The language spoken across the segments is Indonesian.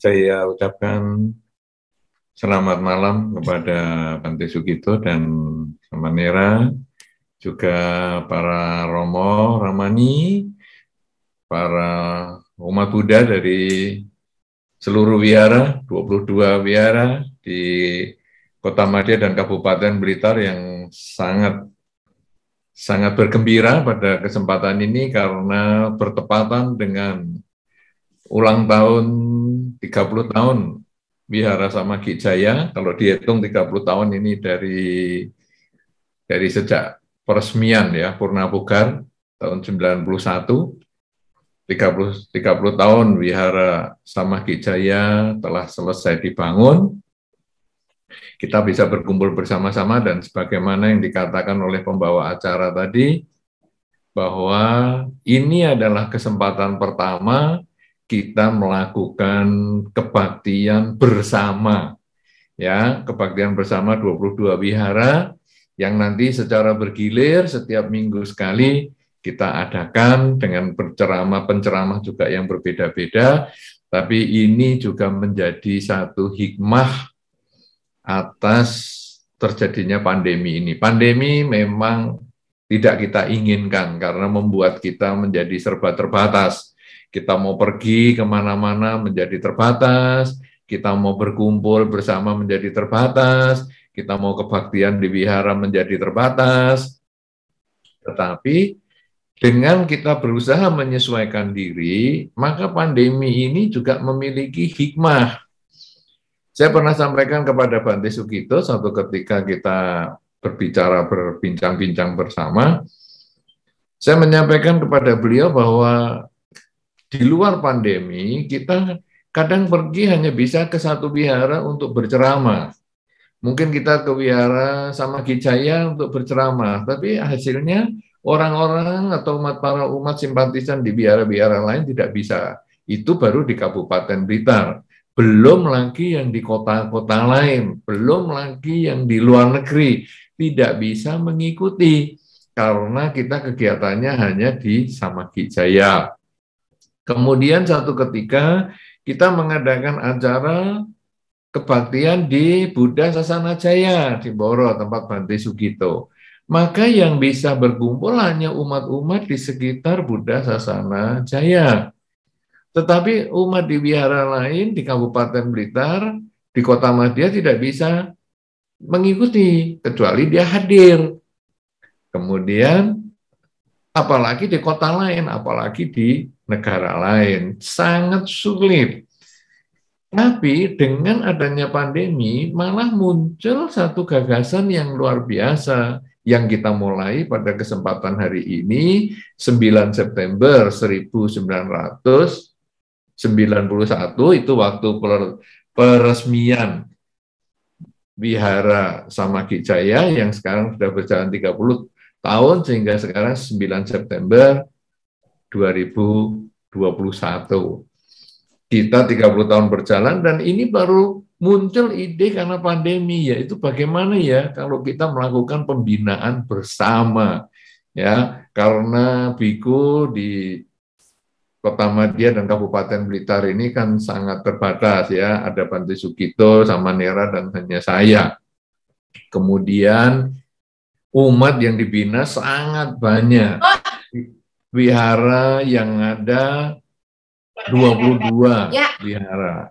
Saya ucapkan selamat malam kepada Bante Sugito dan Samanera, juga para Romo, Ramani, para umat Buddha dari seluruh wihara, 22 wihara di Kota Madya dan Kabupaten Blitar yang sangat bergembira pada kesempatan ini karena bertepatan dengan ulang tahun 30 tahun Wihara Samaggi Jaya. Kalau dihitung 30 tahun ini dari sejak peresmian ya Purna Pugar tahun 91, 30 tahun Wihara Samaggi Jaya telah selesai dibangun. Kita bisa berkumpul bersama-sama dan sebagaimana yang dikatakan oleh pembawa acara tadi, bahwa ini adalah kesempatan pertama kita melakukan kebaktian bersama, ya, kebaktian bersama 22 wihara yang nanti secara bergilir setiap minggu sekali kita adakan dengan penceramah juga yang berbeda-beda, tapi ini juga menjadi satu hikmah atas terjadinya pandemi ini. Pandemi memang tidak kita inginkan karena membuat kita menjadi serba terbatas. Kita mau pergi kemana-mana menjadi terbatas, kita mau berkumpul bersama menjadi terbatas, kita mau kebaktian di wihara menjadi terbatas. Tetapi dengan kita berusaha menyesuaikan diri, maka pandemi ini juga memiliki hikmah. Saya pernah sampaikan kepada Bante Sugito suatu ketika kita berbincang-bincang bersama, saya menyampaikan kepada beliau bahwa di luar pandemi, kita kadang pergi hanya bisa ke satu wihara untuk berceramah. Mungkin kita ke wihara Samaggi Jaya untuk berceramah, tapi hasilnya orang-orang atau para umat simpatisan di wihara-wihara lain tidak bisa. Itu baru di Kabupaten Blitar. Belum lagi yang di kota-kota lain, belum lagi yang di luar negeri, tidak bisa mengikuti karena kita kegiatannya hanya di Samaggi Jaya. Kemudian satu ketika kita mengadakan acara kebaktian di Buddha Sasana Jaya di Boro, tempat Bante Sugito. Maka yang bisa berkumpul hanya umat-umat di sekitar Buddha Sasana Jaya. Tetapi umat di wihara lain di Kabupaten Blitar, di Kota Madya tidak bisa mengikuti, kecuali dia hadir. Kemudian apalagi di kota lain, apalagi di negara lain, sangat sulit. Tapi dengan adanya pandemi malah muncul satu gagasan yang luar biasa yang kita mulai pada kesempatan hari ini 9 September 1991 itu waktu peresmian Wihara Samaggi Jaya yang sekarang sudah berjalan 30 tahun sehingga sekarang 9 September 2021. Kita 30 tahun berjalan dan ini baru muncul ide karena pandemi, yaitu bagaimana ya kalau kita melakukan pembinaan bersama, ya, karena biku di Kota Madya dan Kabupaten Blitar ini kan sangat terbatas ya, ada Bante Sugito, Samanera dan hanya saya. Kemudian umat yang dibina sangat banyak. Wihara yang ada 22 wihara.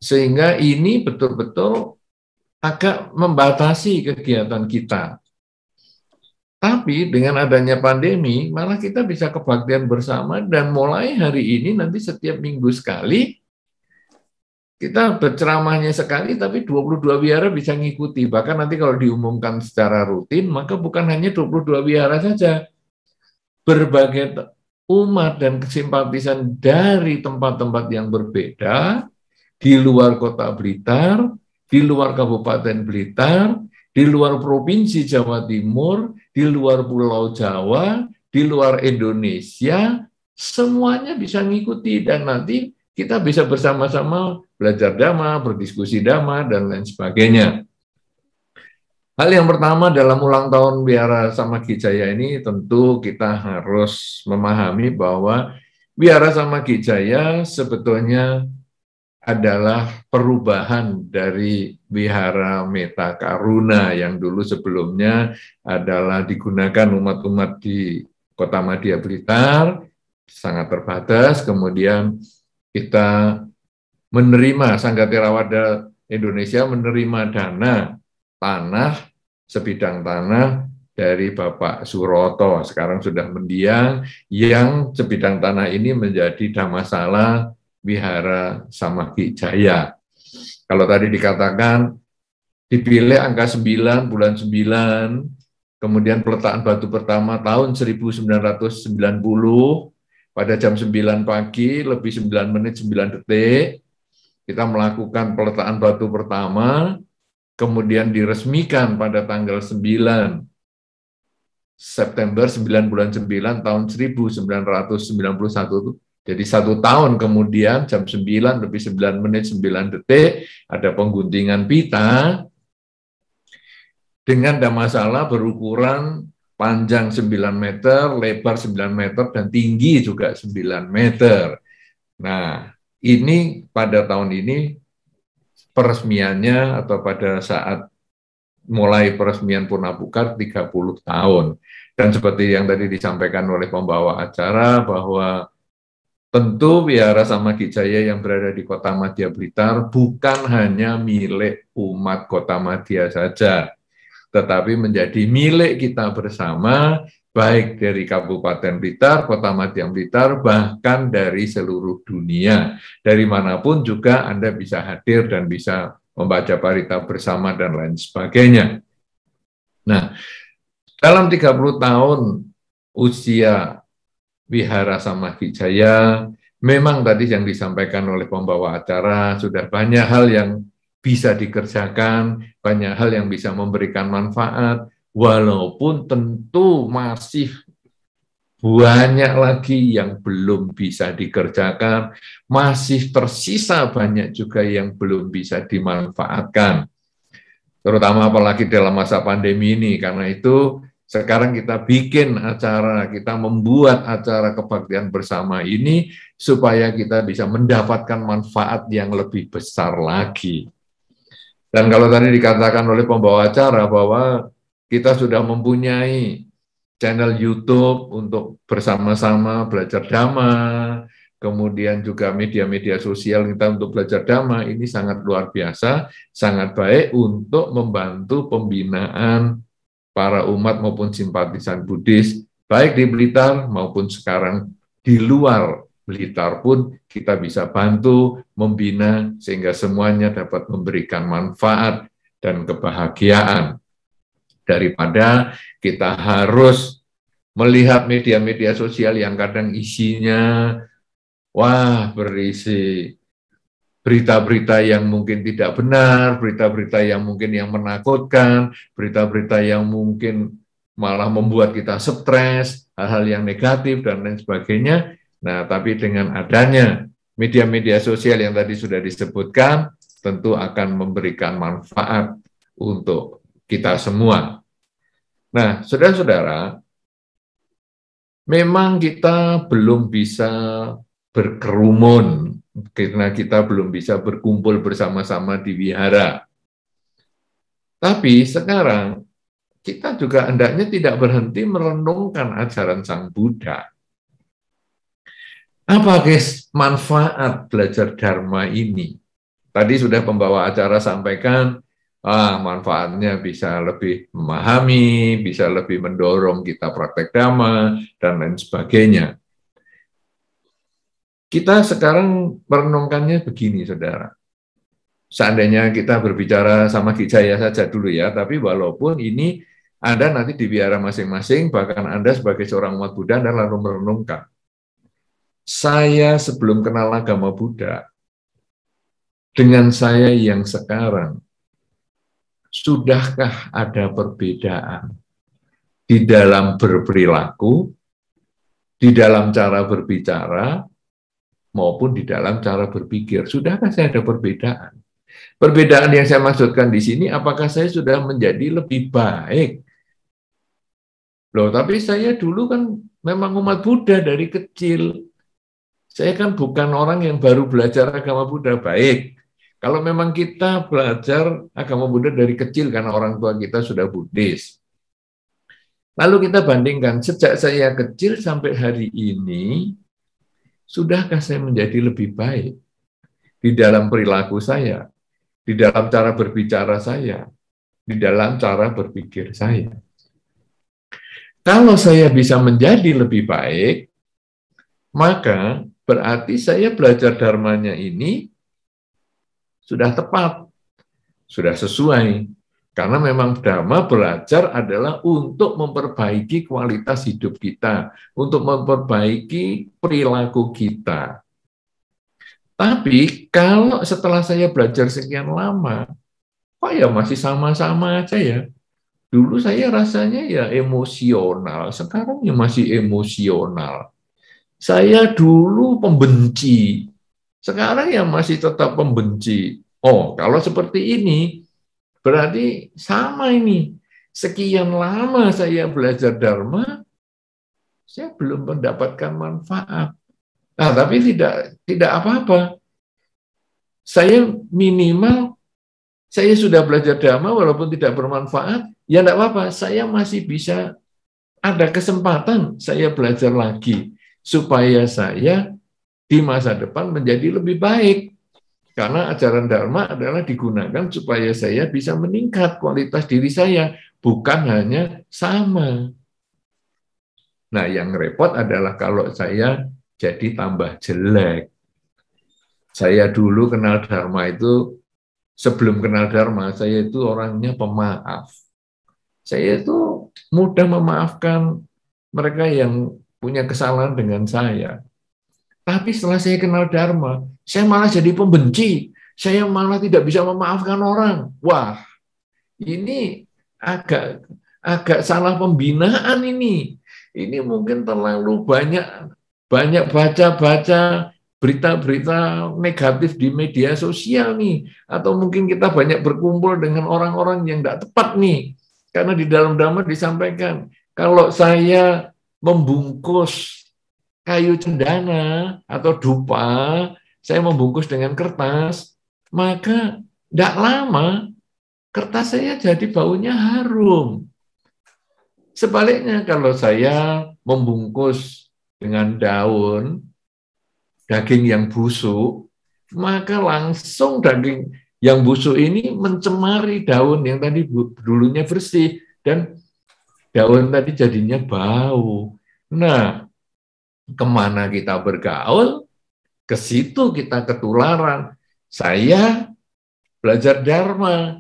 Sehingga ini betul-betul agak membatasi kegiatan kita. Tapi dengan adanya pandemi, malah kita bisa kebaktian bersama dan mulai hari ini nanti setiap minggu sekali kita berceramahnya sekali, tapi 22 wihara bisa ngikuti. Bahkan nanti kalau diumumkan secara rutin, maka bukan hanya 22 wihara saja. Berbagai umat dan kesimpatisan dari tempat-tempat yang berbeda, di luar kota Blitar, di luar Kabupaten Blitar, di luar Provinsi Jawa Timur, di luar Pulau Jawa, di luar Indonesia, semuanya bisa ngikuti dan nanti kita bisa bersama-sama belajar Dhamma, berdiskusi Dhamma, dan lain sebagainya. Hal yang pertama dalam ulang tahun Wihara Samaggi Jaya ini tentu kita harus memahami bahwa Wihara Samaggi Jaya sebetulnya adalah perubahan dari Wihara Meta Karuna yang dulu sebelumnya adalah digunakan umat-umat di Kota Madya Blitar, sangat terbatas, kemudian kita menerima, Sangga Theravada Indonesia menerima dana tanah, sebidang tanah dari Bapak Suroto, sekarang sudah mendiang, yang sebidang tanah ini menjadi Dhammasala Wihara Samaggi Jaya. Kalau tadi dikatakan dipilih angka 9, bulan 9, kemudian peletakan batu pertama tahun 1990, pada jam 9 pagi, lebih 9 menit 9 detik, kita melakukan peletakan batu pertama, kemudian diresmikan pada tanggal 9 September 9 bulan 9 tahun 1991. Jadi 1 tahun kemudian jam 9 lebih 9 menit 9 detik ada pengguntingan pita dengan Dhammasala berukuran panjang 9 meter, lebar 9 meter, dan tinggi juga 9 meter. Nah, ini pada tahun ini peresmiannya atau pada saat mulai peresmian Purna Bukar 30 tahun. Dan seperti yang tadi disampaikan oleh pembawa acara bahwa tentu Wihara Samaggi Jaya yang berada di Kota Madya Blitar bukan hanya milik umat Kota Madya saja, tetapi menjadi milik kita bersama, baik dari Kabupaten Blitar, Kota Madya Blitar, bahkan dari seluruh dunia. Dari manapun juga Anda bisa hadir dan bisa membaca parita bersama dan lain sebagainya. Nah, dalam 30 tahun usia Wihara Samaggi Jaya, memang tadi yang disampaikan oleh pembawa acara, sudah banyak hal yang bisa dikerjakan, banyak hal yang bisa memberikan manfaat, walaupun tentu masih banyak lagi yang belum bisa dikerjakan, masih tersisa banyak juga yang belum bisa dimanfaatkan. Terutama apalagi dalam masa pandemi ini, karena itu sekarang kita bikin acara, kita membuat acara kebaktian bersama ini supaya kita bisa mendapatkan manfaat yang lebih besar lagi. Dan kalau tadi dikatakan oleh pembawa acara bahwa kita sudah mempunyai channel YouTube untuk bersama-sama belajar Dhamma, kemudian juga media-media sosial kita untuk belajar Dhamma, ini sangat luar biasa, sangat baik untuk membantu pembinaan para umat maupun simpatisan Buddhis, baik di Blitar maupun sekarang di luar Blitar pun kita bisa bantu membina sehingga semuanya dapat memberikan manfaat dan kebahagiaan. Daripada kita harus melihat media-media sosial yang kadang isinya berisi berita-berita yang mungkin tidak benar, berita-berita yang mungkin yang menakutkan, berita-berita yang mungkin malah membuat kita stres, hal-hal yang negatif dan lain sebagainya. Nah, tapi dengan adanya media-media sosial yang tadi sudah disebutkan, tentu akan memberikan manfaat untuk kita semua. Nah, saudara-saudara, memang kita belum bisa berkerumun karena kita belum bisa berkumpul bersama-sama di wihara. Tapi sekarang kita juga hendaknya tidak berhenti merenungkan ajaran Sang Buddha. Apa guys manfaat belajar Dharma ini? Tadi sudah pembawa acara sampaikan, manfaatnya bisa lebih memahami, bisa lebih mendorong kita praktek Dhamma, dan lain sebagainya. Kita sekarang merenungkannya begini, saudara. Seandainya kita berbicara Samaggi Jaya saja dulu ya, tapi walaupun ini Anda nanti di wihara masing-masing, bahkan Anda sebagai seorang umat Buddha, Anda lalu merenungkan. Saya sebelum kenal agama Buddha, dengan saya yang sekarang, sudahkah ada perbedaan di dalam berperilaku, di dalam cara berbicara, maupun di dalam cara berpikir? Sudahkah saya ada perbedaan? Perbedaan yang saya maksudkan di sini, apakah saya sudah menjadi lebih baik? Loh, tapi saya dulu kan memang umat Buddha dari kecil. Saya kan bukan orang yang baru belajar agama Buddha. Baik, kalau memang kita belajar agama Buddha dari kecil karena orang tua kita sudah Buddhis. Lalu kita bandingkan, sejak saya kecil sampai hari ini, sudahkah saya menjadi lebih baik di dalam perilaku saya, di dalam cara berbicara saya, di dalam cara berpikir saya? Kalau saya bisa menjadi lebih baik, maka berarti saya belajar dharmanya ini sudah tepat, sudah sesuai. Karena memang dharma belajar adalah untuk memperbaiki kualitas hidup kita, untuk memperbaiki perilaku kita. Tapi kalau setelah saya belajar sekian lama, kok ya masih sama-sama aja ya? Dulu saya rasanya ya emosional, sekarang ya masih emosional. Saya dulu pembenci, sekarang ya masih tetap pembenci. Oh, kalau seperti ini, berarti sama ini. Sekian lama saya belajar Dharma, saya belum mendapatkan manfaat. Nah, tapi tidak apa-apa. Saya minimal, saya sudah belajar Dharma walaupun tidak bermanfaat, ya tidak apa-apa. Saya masih bisa ada kesempatan saya belajar lagi supaya saya di masa depan menjadi lebih baik. Karena ajaran Dharma adalah digunakan supaya saya bisa meningkat kualitas diri saya, bukan hanya sama. Nah, yang repot adalah kalau saya jadi tambah jelek. Saya dulu kenal Dharma itu, sebelum kenal Dharma, saya itu orangnya pemaaf. Saya itu mudah memaafkan mereka yang punya kesalahan dengan saya. Tapi setelah saya kenal Dharma, saya malah jadi pembenci. Saya malah tidak bisa memaafkan orang. Wah, ini agak agak salah pembinaan ini. Ini mungkin terlalu banyak baca-baca berita-berita negatif di media sosial nih. Atau mungkin kita banyak berkumpul dengan orang-orang yang tidak tepat nih. Karena di dalam Dhamma disampaikan, kalau saya membungkus kayu cendana atau dupa, saya membungkus dengan kertas, maka tidak lama kertas saya jadi baunya harum. Sebaliknya kalau saya membungkus dengan daun, daging yang busuk, maka langsung daging yang busuk ini mencemari daun yang tadi dulunya bersih, dan daun tadi jadinya bau. Nah, kemana kita bergaul, ke situ kita ketularan. Saya belajar Dharma.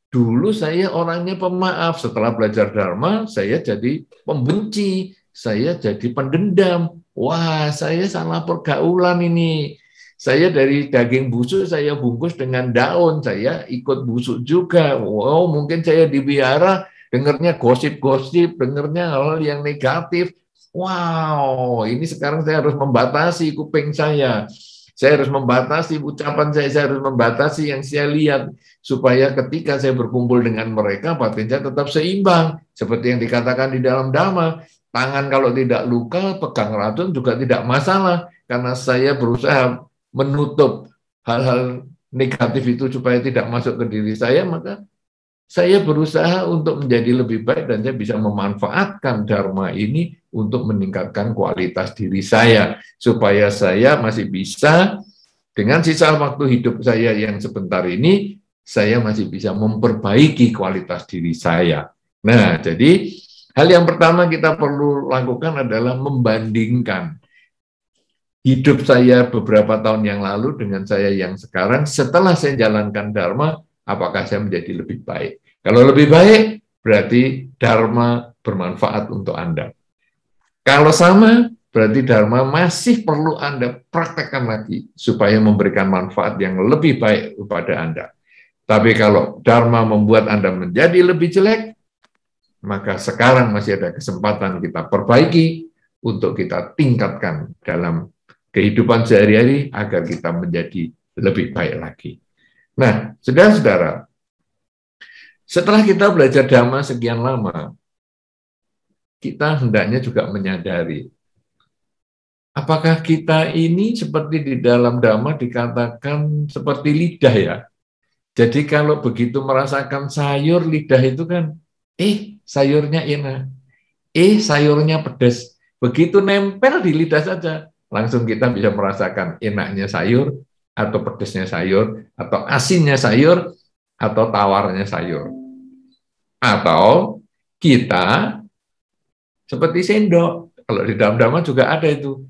Dulu saya orangnya pemaaf. Setelah belajar Dharma, saya jadi pembenci. Saya jadi pendendam. Wah, saya salah pergaulan ini. Saya dari daging busuk, saya bungkus dengan daun. Saya ikut busuk juga. Wow, mungkin saya dibiara, dengarnya gosip-gosip, dengarnya hal yang negatif. Wow, ini sekarang saya harus membatasi kuping saya. Saya harus membatasi ucapan saya harus membatasi yang saya lihat. Supaya ketika saya berkumpul dengan mereka, batin saya tetap seimbang. Seperti yang dikatakan di dalam Dhamma, tangan kalau tidak luka, pegang racun juga tidak masalah. Karena saya berusaha menutup hal-hal negatif itu supaya tidak masuk ke diri saya, maka saya berusaha untuk menjadi lebih baik dan saya bisa memanfaatkan Dharma ini untuk meningkatkan kualitas diri saya supaya saya masih bisa dengan sisa waktu hidup saya yang sebentar ini saya masih bisa memperbaiki kualitas diri saya. Nah, jadi hal yang pertama kita perlu lakukan adalah membandingkan hidup saya beberapa tahun yang lalu dengan saya yang sekarang setelah saya jalankan Dharma, apakah saya menjadi lebih baik. Kalau lebih baik, berarti Dharma bermanfaat untuk Anda. Kalau sama, berarti Dharma masih perlu Anda praktekkan lagi supaya memberikan manfaat yang lebih baik kepada Anda. Tapi kalau Dharma membuat Anda menjadi lebih jelek, maka sekarang masih ada kesempatan kita perbaiki untuk kita tingkatkan dalam kehidupan sehari-hari agar kita menjadi lebih baik lagi. Nah, saudara-saudara, setelah kita belajar Dhamma sekian lama, kita hendaknya juga menyadari Apakah kita ini seperti di dalam Dhamma dikatakan seperti lidah ya? Jadi kalau begitu merasakan sayur, lidah itu kan, sayurnya enak, sayurnya pedas. Begitu nempel di lidah saja, langsung kita bisa merasakan enaknya sayur, atau pedasnya sayur, atau asinnya sayur, atau tawarnya sayur. Atau kita seperti sendok. Kalau di dalam Dhamma juga ada itu.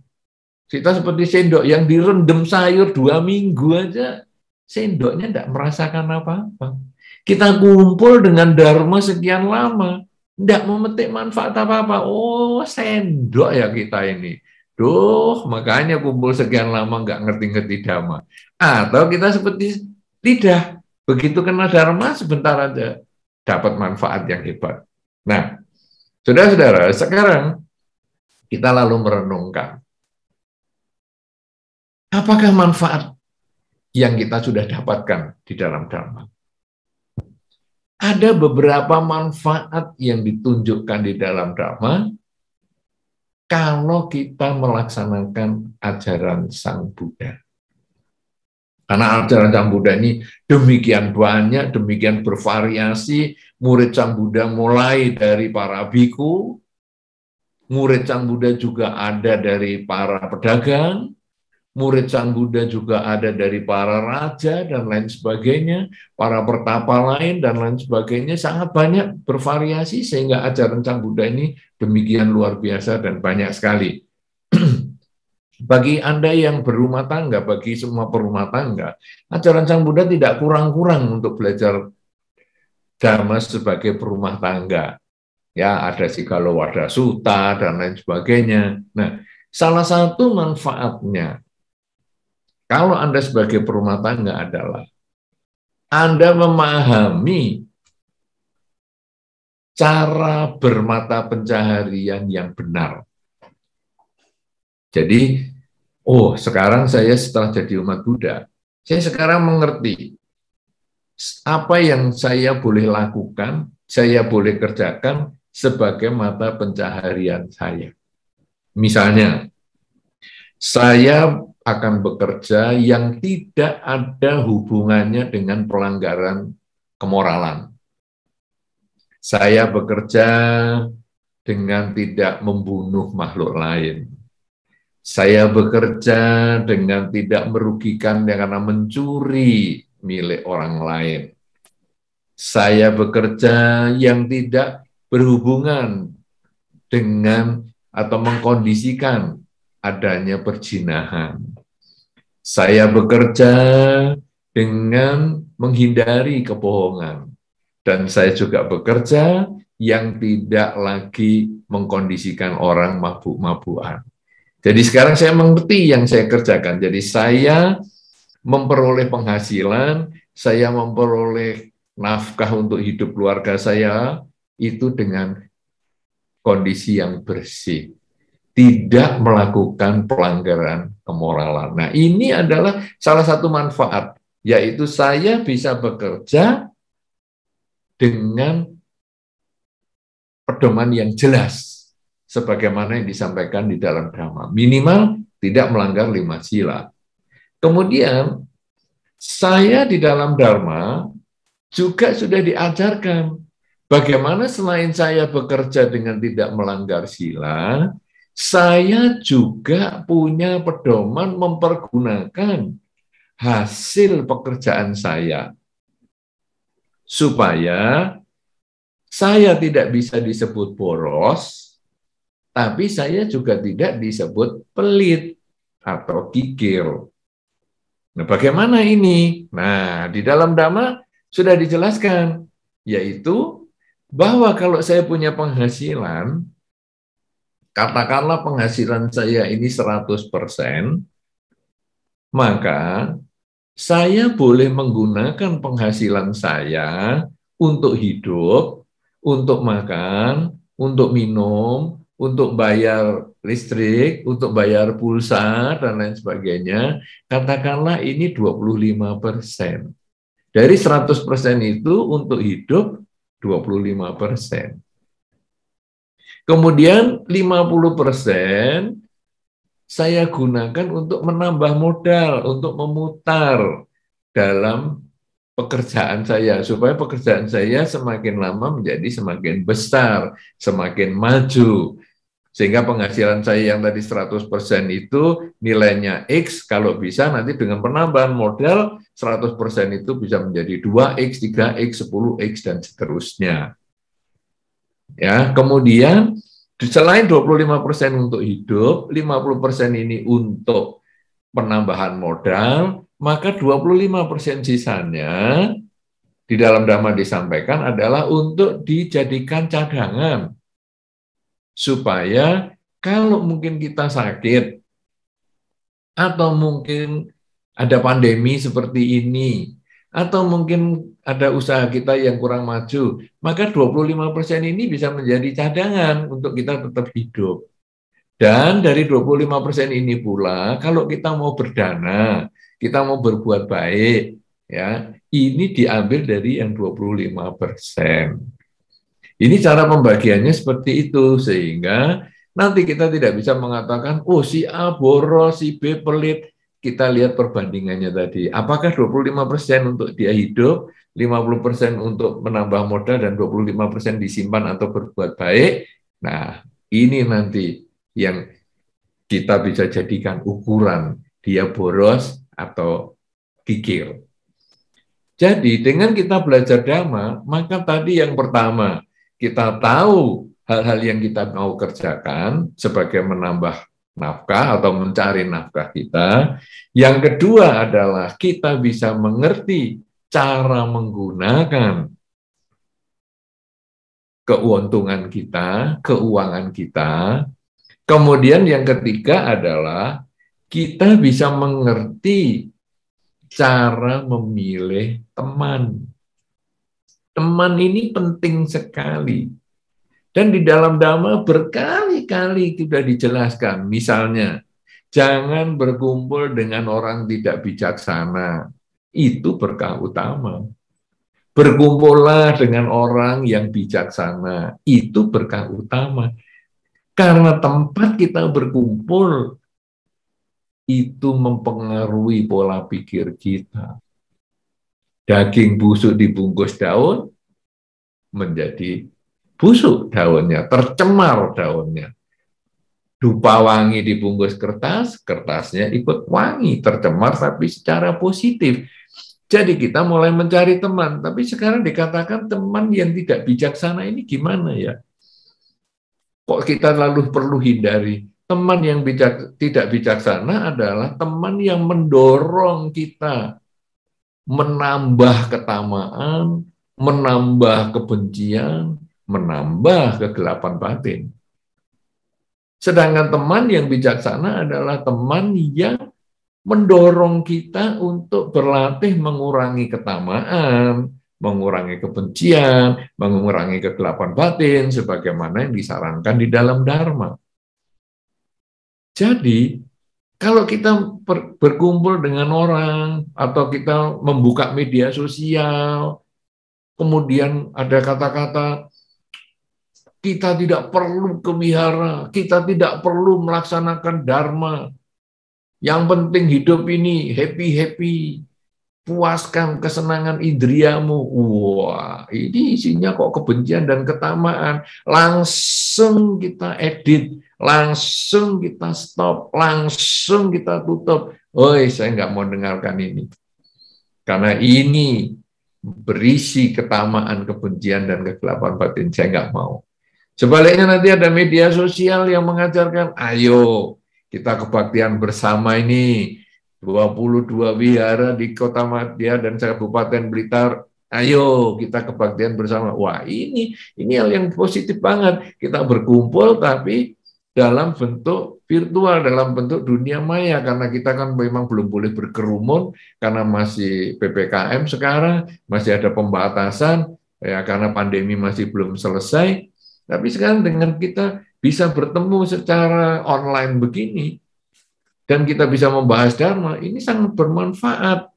Kita seperti sendok yang direndam sayur 2 minggu aja, sendoknya tidak merasakan apa-apa. Kita kumpul dengan Dharma sekian lama, tidak memetik manfaat apa-apa. Oh, sendok ya kita ini. Duh, makanya kumpul sekian lama nggak ngerti-ngerti Dhamma. Atau kita seperti lidah, begitu kena Dharma sebentar aja dapat manfaat yang hebat. Nah, saudara-saudara, sekarang kita lalu merenungkan. Apakah manfaat yang kita sudah dapatkan di dalam Dharma? Ada beberapa manfaat yang ditunjukkan di dalam Dharma kalau kita melaksanakan ajaran Sang Buddha. Karena ajaran Sang Buddha ini demikian banyak, demikian bervariasi. Murid Sang Buddha mulai dari para biku, murid Sang Buddha juga ada dari para pedagang, murid Sang Buddha juga ada dari para raja dan lain sebagainya, para pertapa lain dan lain sebagainya, sangat banyak bervariasi sehingga ajaran Sang Buddha ini demikian luar biasa dan banyak sekali. Bagi Anda yang berumah tangga, bagi semua perumah tangga, ajaran Sang Buddha tidak kurang-kurang untuk belajar Dharma sebagai perumah tangga. Ya, ada Sigalowada Sutta dan lain sebagainya. Nah, salah satu manfaatnya kalau Anda sebagai perumah tangga adalah Anda memahami cara bermata pencaharian yang benar. Jadi, sekarang saya setelah jadi umat Buddha, saya sekarang mengerti apa yang saya boleh lakukan, saya boleh kerjakan sebagai mata pencaharian saya. Misalnya, saya akan bekerja yang tidak ada hubungannya dengan pelanggaran kemoralan. Saya bekerja dengan tidak membunuh makhluk lain. Saya bekerja dengan tidak merugikan karena mencuri milik orang lain. Saya bekerja yang tidak berhubungan dengan atau mengkondisikan adanya perzinahan. Saya bekerja dengan menghindari kebohongan. Dan saya juga bekerja yang tidak lagi mengkondisikan orang mabuk-mabukan. Jadi sekarang saya mengerti yang saya kerjakan. Jadi saya memperoleh penghasilan, saya memperoleh nafkah untuk hidup keluarga saya, itu dengan kondisi yang bersih. Tidak melakukan pelanggaran kemoralan. Nah, ini adalah salah satu manfaat, yaitu saya bisa bekerja dengan pedoman yang jelas, sebagaimana yang disampaikan di dalam Dhamma. Minimal tidak melanggar 5 sila. Kemudian, saya di dalam Dharma juga sudah diajarkan bagaimana selain saya bekerja dengan tidak melanggar sila, saya juga punya pedoman mempergunakan hasil pekerjaan saya supaya saya tidak bisa disebut boros, tapi saya juga tidak disebut pelit atau kikir. Nah, bagaimana ini? Nah, di dalam Dhamma sudah dijelaskan, yaitu bahwa kalau saya punya penghasilan, katakanlah penghasilan saya ini 100%, maka saya boleh menggunakan penghasilan saya untuk hidup, untuk makan, untuk minum, untuk bayar listrik, untuk bayar pulsa, dan lain sebagainya. Katakanlah ini 25%. Dari 100% itu untuk hidup 25%. Kemudian 50% saya gunakan untuk menambah modal, untuk memutar dalam pekerjaan saya, supaya pekerjaan saya semakin lama menjadi semakin besar, semakin maju. Sehingga penghasilan saya yang tadi 100% itu nilainya X, kalau bisa nanti dengan penambahan modal 100% itu bisa menjadi 2X, 3X, 10X, dan seterusnya. Ya, kemudian selain 25% untuk hidup, 50% ini untuk penambahan modal, maka 25% sisanya di dalam Dhamma disampaikan adalah untuk dijadikan cadangan. Supaya kalau mungkin kita sakit, atau mungkin ada pandemi seperti ini, atau mungkin ada usaha kita yang kurang maju, maka 25% ini bisa menjadi cadangan untuk kita tetap hidup. Dan dari 25% ini pula, kalau kita mau berdana, kita mau berbuat baik, ya, ini diambil dari yang 25%. Ini cara pembagiannya seperti itu, sehingga nanti kita tidak bisa mengatakan, oh si A boros, si B pelit. Kita lihat perbandingannya tadi. Apakah 25% untuk dia hidup, 50% untuk menambah modal, dan 25% disimpan atau berbuat baik. Nah, ini nanti yang kita bisa jadikan ukuran dia boros atau kikir. Jadi dengan kita belajar Dhamma, maka tadi yang pertama, kita tahu hal-hal yang kita mau kerjakan sebagai menambah nafkah atau mencari nafkah kita. Yang kedua adalah kita bisa mengerti cara menggunakan keuntungan kita, keuangan kita. Kemudian yang ketiga adalah kita bisa mengerti cara memilih teman. Teman ini penting sekali. Dan di dalam Dhamma berkali-kali sudah dijelaskan. Misalnya, jangan berkumpul dengan orang tidak bijaksana. Itu berkah utama. Berkumpullah dengan orang yang bijaksana. Itu berkah utama. Karena tempat kita berkumpul itu mempengaruhi pola pikir kita. Daging busuk dibungkus daun, menjadi busuk daunnya, tercemar daunnya. Dupa wangi dibungkus kertas, kertasnya ikut wangi, tercemar tapi secara positif. Jadi kita mulai mencari teman, tapi sekarang dikatakan teman yang tidak bijaksana ini gimana ya? Kok kita lalu perlu hindari? Teman yang tidak bijaksana adalah teman yang mendorong kita menambah ketamaan, menambah kebencian, menambah kegelapan batin. Sedangkan teman yang bijaksana adalah teman yang mendorong kita untuk berlatih mengurangi ketamaan, mengurangi kebencian, mengurangi kegelapan batin, sebagaimana yang disarankan di dalam Dharma. Jadi, kalau kita berkumpul dengan orang, atau kita membuka media sosial, kemudian ada kata-kata, kita tidak perlu ke wihara, kita tidak perlu melaksanakan Dharma, yang penting hidup ini happy-happy, puaskan kesenangan indriamu. Wah, ini isinya kok kebencian dan ketamaan. Langsung kita edit, langsung kita stop, langsung kita tutup. Oi, saya nggak mau dengarkan ini. Karena ini berisi ketamaan, kebencian, dan kegelapan batin. Saya nggak mau. Sebaliknya nanti ada media sosial yang mengajarkan, ayo kita kebaktian bersama ini. 22 wihara di Kota Madya dan Kabupaten Blitar. Ayo kita kebaktian bersama. Wah, ini hal yang positif banget. Kita berkumpul tapi dalam bentuk virtual, dalam bentuk dunia maya, karena kita kan memang belum boleh berkerumun karena masih PPKM sekarang, masih ada pembatasan ya, karena pandemi masih belum selesai. Tapi sekarang dengan kita bisa bertemu secara online begini, dan kita bisa membahas Dharma, ini sangat bermanfaat.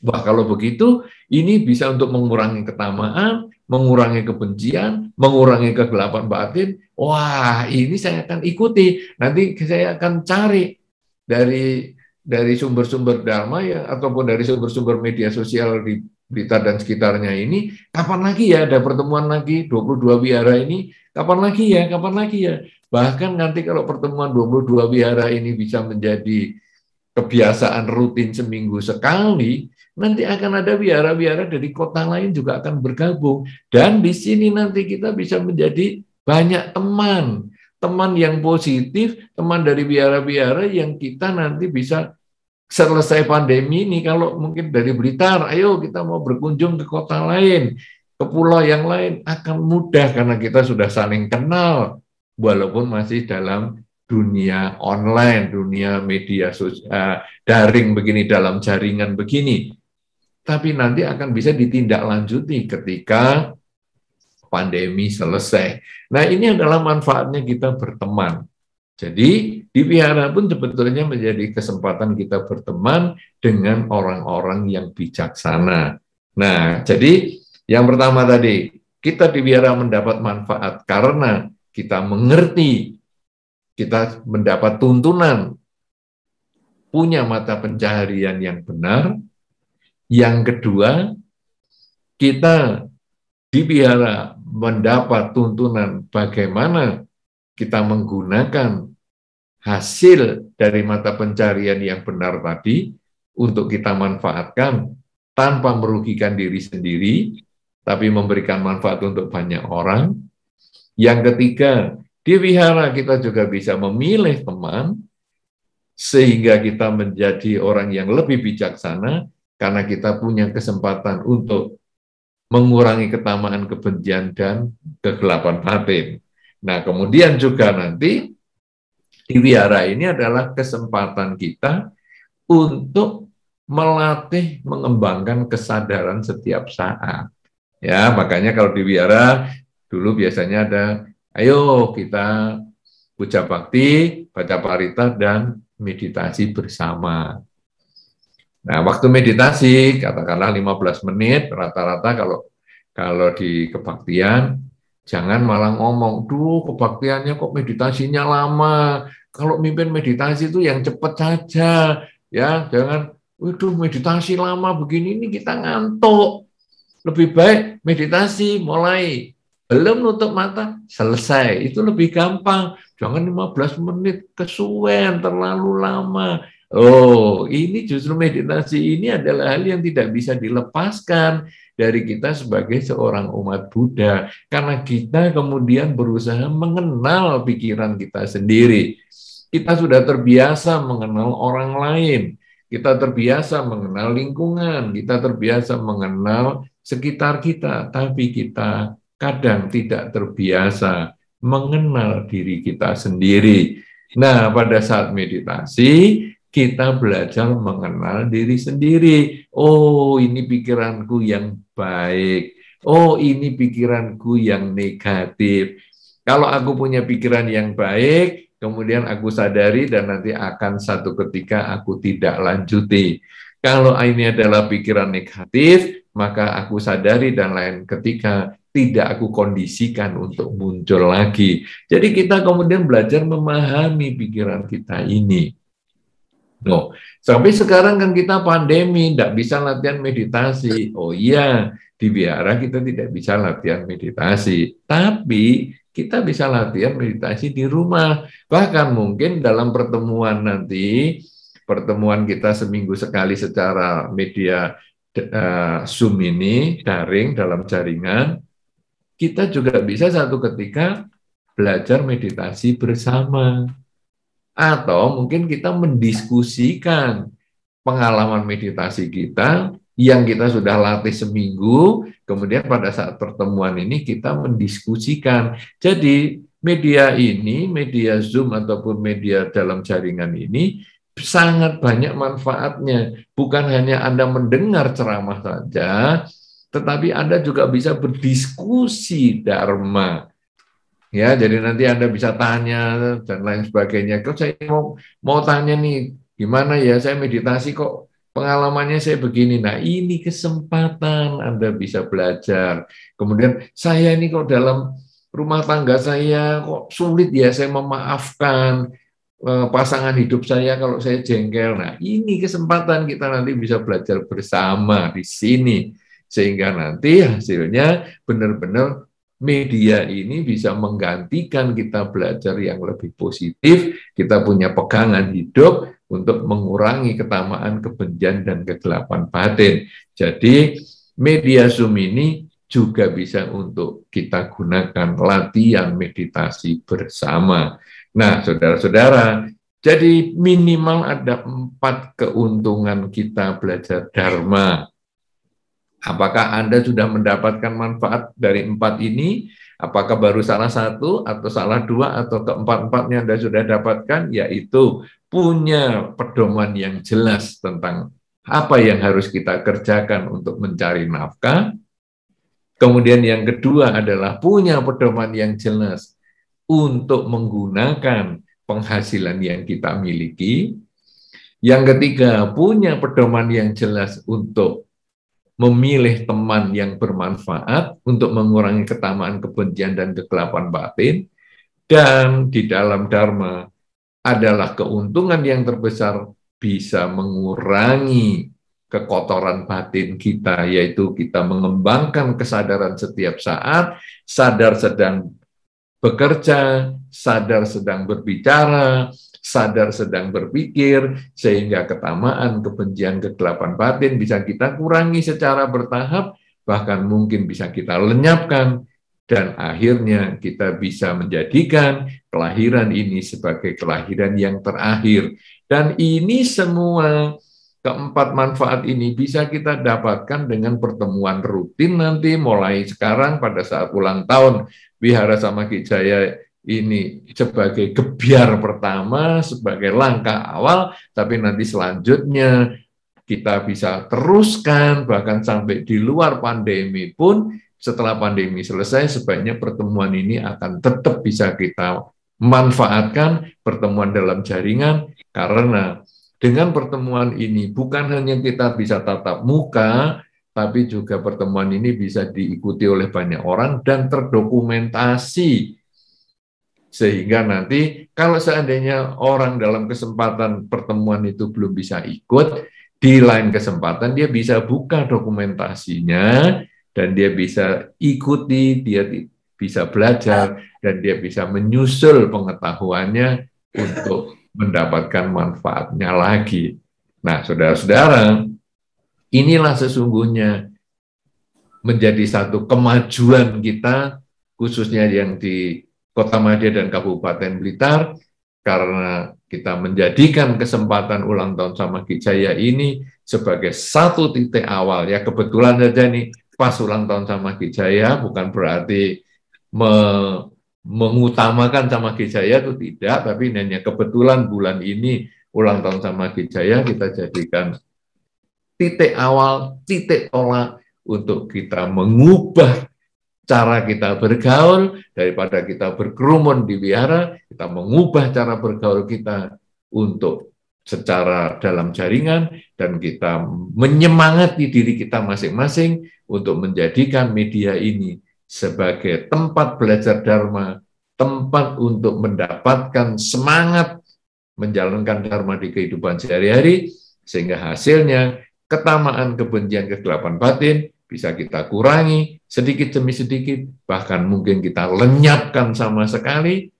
Wah, kalau begitu, ini bisa untuk mengurangi ketamaan, mengurangi kebencian, mengurangi kegelapan batin. Wah, ini saya akan ikuti. Nanti saya akan cari dari sumber-sumber dharma ya, ataupun dari sumber-sumber media sosial di Blitar dan sekitarnya ini, kapan lagi ya ada pertemuan lagi 22 wihara ini, kapan lagi ya, kapan lagi ya. Bahkan nanti kalau pertemuan 22 wihara ini bisa menjadi kebiasaan rutin seminggu sekali, nanti akan ada wihara-wihara dari kota lain juga akan bergabung. Dan di sini nanti kita bisa menjadi banyak teman, teman yang positif, teman dari wihara-wihara yang kita nanti bisa selesai pandemi ini, kalau mungkin dari Blitar, ayo kita mau berkunjung ke kota lain, ke pulau yang lain, akan mudah karena kita sudah saling kenal, walaupun masih dalam dunia online, dunia media sosial, daring begini, dalam jaringan begini. Tapi nanti akan bisa ditindaklanjuti ketika pandemi selesai. Nah, ini adalah manfaatnya kita berteman. Jadi di wihara pun sebetulnya menjadi kesempatan kita berteman dengan orang-orang yang bijaksana. Nah, jadi yang pertama tadi, kita di wihara mendapat manfaat karena kita mengerti, kita mendapat tuntunan, punya mata pencaharian yang benar. Yang kedua, kita di wihara mendapat tuntunan bagaimana kita menggunakan hasil dari mata pencarian yang benar tadi untuk kita manfaatkan tanpa merugikan diri sendiri, tapi memberikan manfaat untuk banyak orang. Yang ketiga, di wihara kita juga bisa memilih teman, sehingga kita menjadi orang yang lebih bijaksana, karena kita punya kesempatan untuk mengurangi ketamaan, kebencian, dan kegelapan batin. Nah, kemudian juga nanti di wihara ini adalah kesempatan kita untuk melatih, mengembangkan kesadaran setiap saat. Ya, makanya kalau di wihara dulu biasanya ada, ayo kita puja bakti, baca parita, dan meditasi bersama. Nah, waktu meditasi katakanlah 15 menit rata-rata kalau di kebaktian, jangan malah ngomong, duh kebaktiannya kok meditasinya lama. Kalau mimpin meditasi itu yang cepat saja, ya jangan, waduh meditasi lama begini ini kita ngantuk. Lebih baik meditasi mulai, belum nutup mata, selesai. Itu lebih gampang. Jangan 15 menit, kesuwen, terlalu lama. Oh, ini justru meditasi ini adalah hal yang tidak bisa dilepaskan dari kita sebagai seorang umat Buddha. Karena kita kemudian berusaha mengenal pikiran kita sendiri. Kita sudah terbiasa mengenal orang lain. Kita terbiasa mengenal lingkungan. Kita terbiasa mengenal sekitar kita. Tapi kita kadang tidak terbiasa mengenal diri kita sendiri. Nah, pada saat meditasi, kita belajar mengenal diri sendiri. Oh, ini pikiranku yang baik. Oh, ini pikiranku yang negatif. Kalau aku punya pikiran yang baik, kemudian aku sadari dan nanti akan satu ketika aku tidak lanjuti. Kalau ini adalah pikiran negatif, maka aku sadari dan lain ketika tidak aku kondisikan untuk muncul lagi. Jadi kita kemudian belajar memahami pikiran kita ini. No, sampai sekarang kan kita pandemi, tidak bisa latihan meditasi. Oh iya, di wihara kita tidak bisa latihan meditasi. Tapi kita bisa latihan meditasi di rumah. Bahkan mungkin dalam pertemuan nanti, pertemuan kita seminggu sekali secara media Zoom ini, daring dalam jaringan, kita juga bisa satu ketika belajar meditasi bersama. Atau mungkin kita mendiskusikan pengalaman meditasi kita yang kita sudah latih seminggu, kemudian pada saat pertemuan ini kita mendiskusikan. Jadi media ini, media Zoom ataupun media dalam jaringan ini sangat banyak manfaatnya. Bukan hanya Anda mendengar ceramah saja, tetapi Anda juga bisa berdiskusi dharma. Ya, jadi nanti Anda bisa tanya dan lain sebagainya. Kok saya mau tanya nih, gimana ya saya meditasi kok pengalamannya saya begini. Nah, ini kesempatan Anda bisa belajar. Kemudian saya ini kok dalam rumah tangga saya kok sulit ya saya memaafkan pasangan hidup saya kalau saya jengkel. Nah, ini kesempatan kita nanti bisa belajar bersama di sini. Sehingga nanti hasilnya benar-benar media ini bisa menggantikan kita belajar yang lebih positif, kita punya pegangan hidup untuk mengurangi ketamaan, kebencian, dan kegelapan batin. Jadi, media Zoom ini juga bisa untuk kita gunakan latihan meditasi bersama. Nah, saudara-saudara, jadi minimal ada 4 keuntungan kita belajar Dharma. Apakah Anda sudah mendapatkan manfaat dari 4 ini? Apakah baru salah satu, atau salah 2, atau keempat-empatnya Anda sudah dapatkan? Yaitu punya pedoman yang jelas tentang apa yang harus kita kerjakan untuk mencari nafkah. Kemudian yang kedua adalah punya pedoman yang jelas untuk menggunakan penghasilan yang kita miliki. Yang ketiga, punya pedoman yang jelas untuk memilih teman yang bermanfaat untuk mengurangi ketamaan, kebencian, dan kegelapan batin. Dan di dalam Dharma adalah keuntungan yang terbesar bisa mengurangi kekotoran batin kita, yaitu kita mengembangkan kesadaran setiap saat, sadar sedang bekerja, sadar sedang berbicara, sadar sedang berpikir, sehingga ketamaan, kebencian, kegelapan batin bisa kita kurangi secara bertahap, bahkan mungkin bisa kita lenyapkan, dan akhirnya kita bisa menjadikan kelahiran ini sebagai kelahiran yang terakhir. Dan ini semua keempat manfaat ini bisa kita dapatkan dengan pertemuan rutin nanti mulai sekarang pada saat ulang tahun Wihara Samakijaya ini sebagai gebyar pertama, sebagai langkah awal, tapi nanti selanjutnya kita bisa teruskan, bahkan sampai di luar pandemi pun, setelah pandemi selesai, sebaiknya pertemuan ini akan tetap bisa kita manfaatkan, pertemuan dalam jaringan, karena dengan pertemuan ini bukan hanya kita bisa tatap muka, tapi juga pertemuan ini bisa diikuti oleh banyak orang dan terdokumentasi. Sehingga nanti kalau seandainya orang dalam kesempatan pertemuan itu belum bisa ikut, di lain kesempatan dia bisa buka dokumentasinya dan dia bisa ikuti, dia bisa belajar, dan dia bisa menyusul pengetahuannya untuk mendapatkan manfaatnya lagi. Nah, saudara-saudara, inilah sesungguhnya menjadi satu kemajuan kita, khususnya yang di Kota Madya dan Kabupaten Blitar, karena kita menjadikan kesempatan ulang tahun Samakijaya ini sebagai satu titik awal. Ya, kebetulan saja nih, pas ulang tahun Samakijaya, bukan berarti mengutamakan Samakijaya itu tidak, tapi hanya kebetulan bulan ini ulang tahun Samakijaya kita jadikan titik awal, titik tolak untuk kita mengubah cara kita bergaul, daripada kita berkerumun di wihara, kita mengubah cara bergaul kita untuk secara dalam jaringan, dan kita menyemangati diri kita masing-masing untuk menjadikan media ini sebagai tempat belajar Dharma, tempat untuk mendapatkan semangat menjalankan Dharma di kehidupan sehari-hari, sehingga hasilnya ketamaan, kebencian, kegelapan batin bisa kita kurangi sedikit demi sedikit, bahkan mungkin kita lenyapkan sama sekali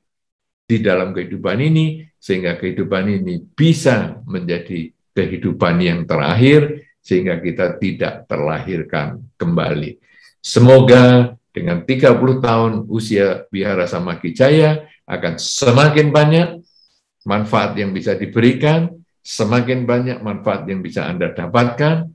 di dalam kehidupan ini, sehingga kehidupan ini bisa menjadi kehidupan yang terakhir, sehingga kita tidak terlahirkan kembali. Semoga dengan 30 tahun usia Wihara Samakijaya akan semakin banyak manfaat yang bisa diberikan, semakin banyak manfaat yang bisa Anda dapatkan,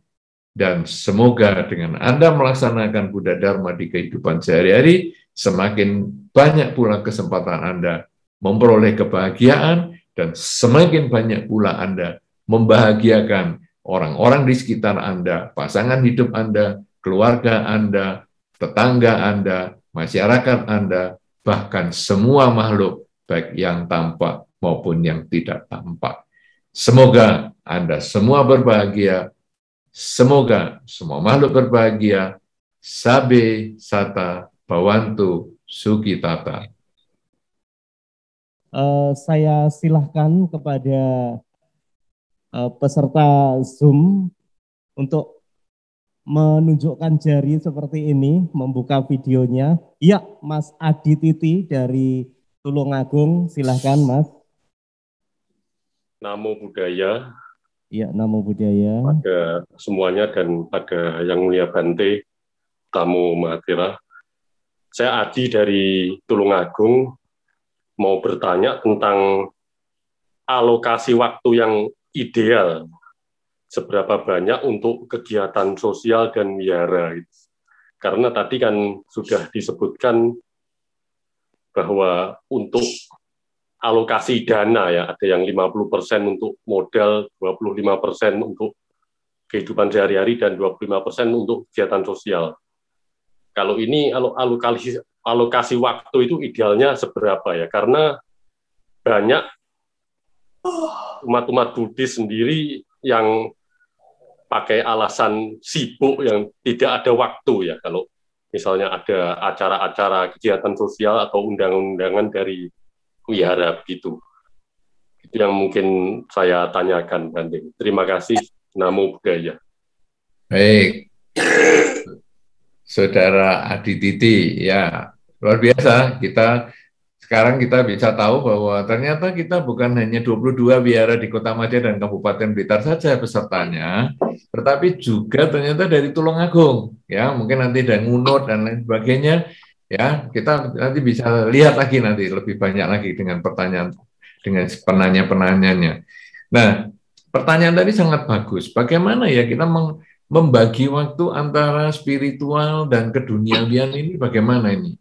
dan semoga dengan Anda melaksanakan Buddha Dharma di kehidupan sehari-hari, semakin banyak pula kesempatan Anda memperoleh kebahagiaan, dan semakin banyak pula Anda membahagiakan orang-orang di sekitar Anda, pasangan hidup Anda, keluarga Anda, tetangga Anda, masyarakat Anda, bahkan semua makhluk, baik yang tampak maupun yang tidak tampak. Semoga Anda semua berbahagia. Semoga semua makhluk berbahagia. Sabe Sata Bawantu Sukitata. Saya silahkan kepada peserta Zoom untuk menunjukkan jari seperti ini, membuka videonya. Iya, Mas Adi Titi dari Tulungagung, silahkan Mas. Namo Buddhaya. Iya, Namo Buddhaya. Pada semuanya dan pada Yang Mulia Bante, tamu Mahathira. Saya Adi dari Tulungagung, mau bertanya tentang alokasi waktu yang ideal. Seberapa banyak untuk kegiatan sosial dan wihara. Karena tadi kan sudah disebutkan bahwa untuk alokasi dana ya, ada yang 50% untuk modal, 25% untuk kehidupan sehari-hari, dan 25% untuk kegiatan sosial. Kalau ini alokasi waktu itu idealnya seberapa ya? Karena banyak umat-umat Buddhis sendiri yang pakai alasan sibuk yang tidak ada waktu ya, kalau misalnya ada acara-acara kegiatan sosial atau undangan-undangan dari wihara begitu. Itu yang mungkin saya tanyakan, Bante. Terima kasih. Namo Buddhaya. Baik, Saudara Adi Titi, ya luar biasa. Sekarang kita bisa tahu bahwa ternyata kita bukan hanya 22 wihara di Kota Madya dan Kabupaten Blitar saja pesertanya, tetapi juga ternyata dari Tulungagung, ya mungkin nanti dari Ngunut dan lain sebagainya, ya kita nanti bisa lihat lagi nanti lebih banyak lagi dengan pertanyaan dengan penanya-penanyanya. Nah, pertanyaan tadi sangat bagus. Bagaimana ya kita membagi waktu antara spiritual dan keduniawian ini? Bagaimana ini?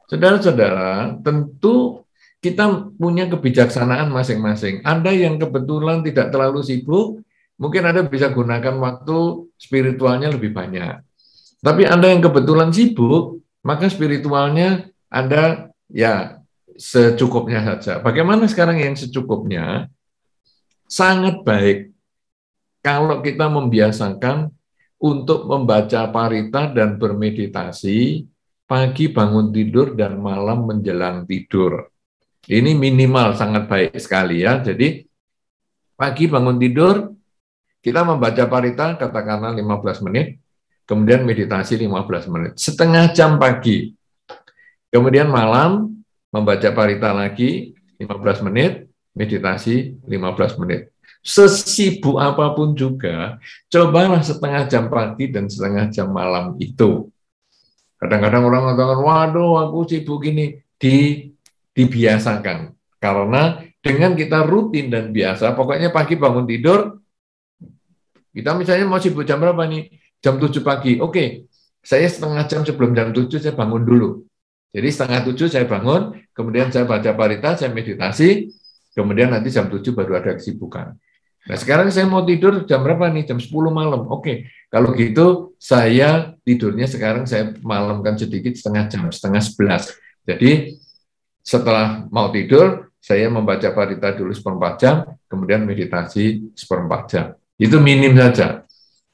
Saudara-saudara, tentu kita punya kebijaksanaan masing-masing. Anda yang kebetulan tidak terlalu sibuk, mungkin Anda bisa gunakan waktu spiritualnya lebih banyak. Tapi Anda yang kebetulan sibuk, maka spiritualnya Anda ya secukupnya saja. Bagaimana sekarang yang secukupnya? Sangat baik kalau kita membiasakan untuk membaca parita dan bermeditasi pagi bangun tidur dan malam menjelang tidur. Ini minimal sangat baik sekali ya. Jadi pagi bangun tidur kita membaca parita katakanlah 15 menit, kemudian meditasi 15 menit, setengah jam pagi. Kemudian malam membaca parita lagi 15 menit, meditasi 15 menit. Sesibuk apapun juga, cobalah setengah jam pagi dan setengah jam malam itu. Kadang-kadang orang mengatakan, waduh aku sibuk gini. Dibiasakan. Karena dengan kita rutin dan biasa, pokoknya pagi bangun tidur, kita misalnya mau sibuk jam berapa nih? Jam 7 pagi. Oke, saya setengah jam sebelum jam 7 saya bangun dulu. Jadi setengah 7 saya bangun, kemudian saya baca parita, saya meditasi, kemudian nanti jam 7 baru ada kesibukan. Nah sekarang saya mau tidur jam berapa nih? Jam 10 malam. Oke, kalau gitu saya tidurnya sekarang saya malamkan sedikit setengah jam, setengah 11. Jadi setelah mau tidur, saya membaca parita dulu seperempat jam, kemudian meditasi seperempat jam. Itu minim saja.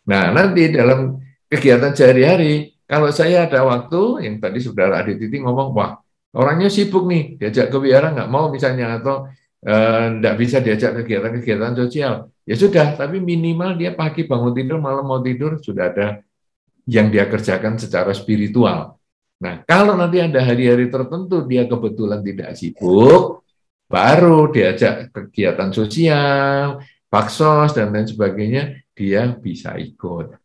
Nah nanti dalam kegiatan sehari-hari, kalau saya ada waktu, yang tadi Saudara Adi Titi ngomong, wah orangnya sibuk nih, diajak ke wihara nggak mau misalnya, atau tidak bisa diajak kegiatan-kegiatan sosial, ya sudah, tapi minimal dia pagi bangun tidur, malam mau tidur, sudah ada yang dia kerjakan secara spiritual. Nah, kalau nanti ada hari-hari tertentu dia kebetulan tidak sibuk, baru diajak kegiatan sosial, baksos, dan lain sebagainya, dia bisa ikut.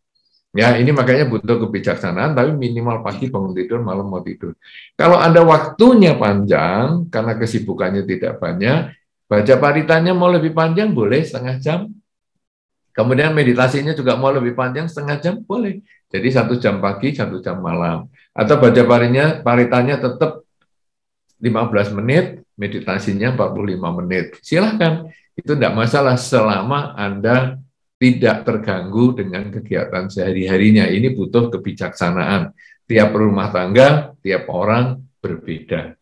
Ya, ini makanya butuh kebijaksanaan, tapi minimal pagi bangun tidur, malam mau tidur. Kalau Anda waktunya panjang, karena kesibukannya tidak banyak, baca paritanya mau lebih panjang, boleh setengah jam. Kemudian meditasinya juga mau lebih panjang, setengah jam, boleh. Jadi 1 jam pagi, 1 jam malam. Atau baca paritanya tetap 15 menit, meditasinya 45 menit. Silahkan, itu tidak masalah selama Anda tidak terganggu dengan kegiatan sehari-harinya. Ini butuh kebijaksanaan. Tiap rumah tangga, tiap orang berbeda.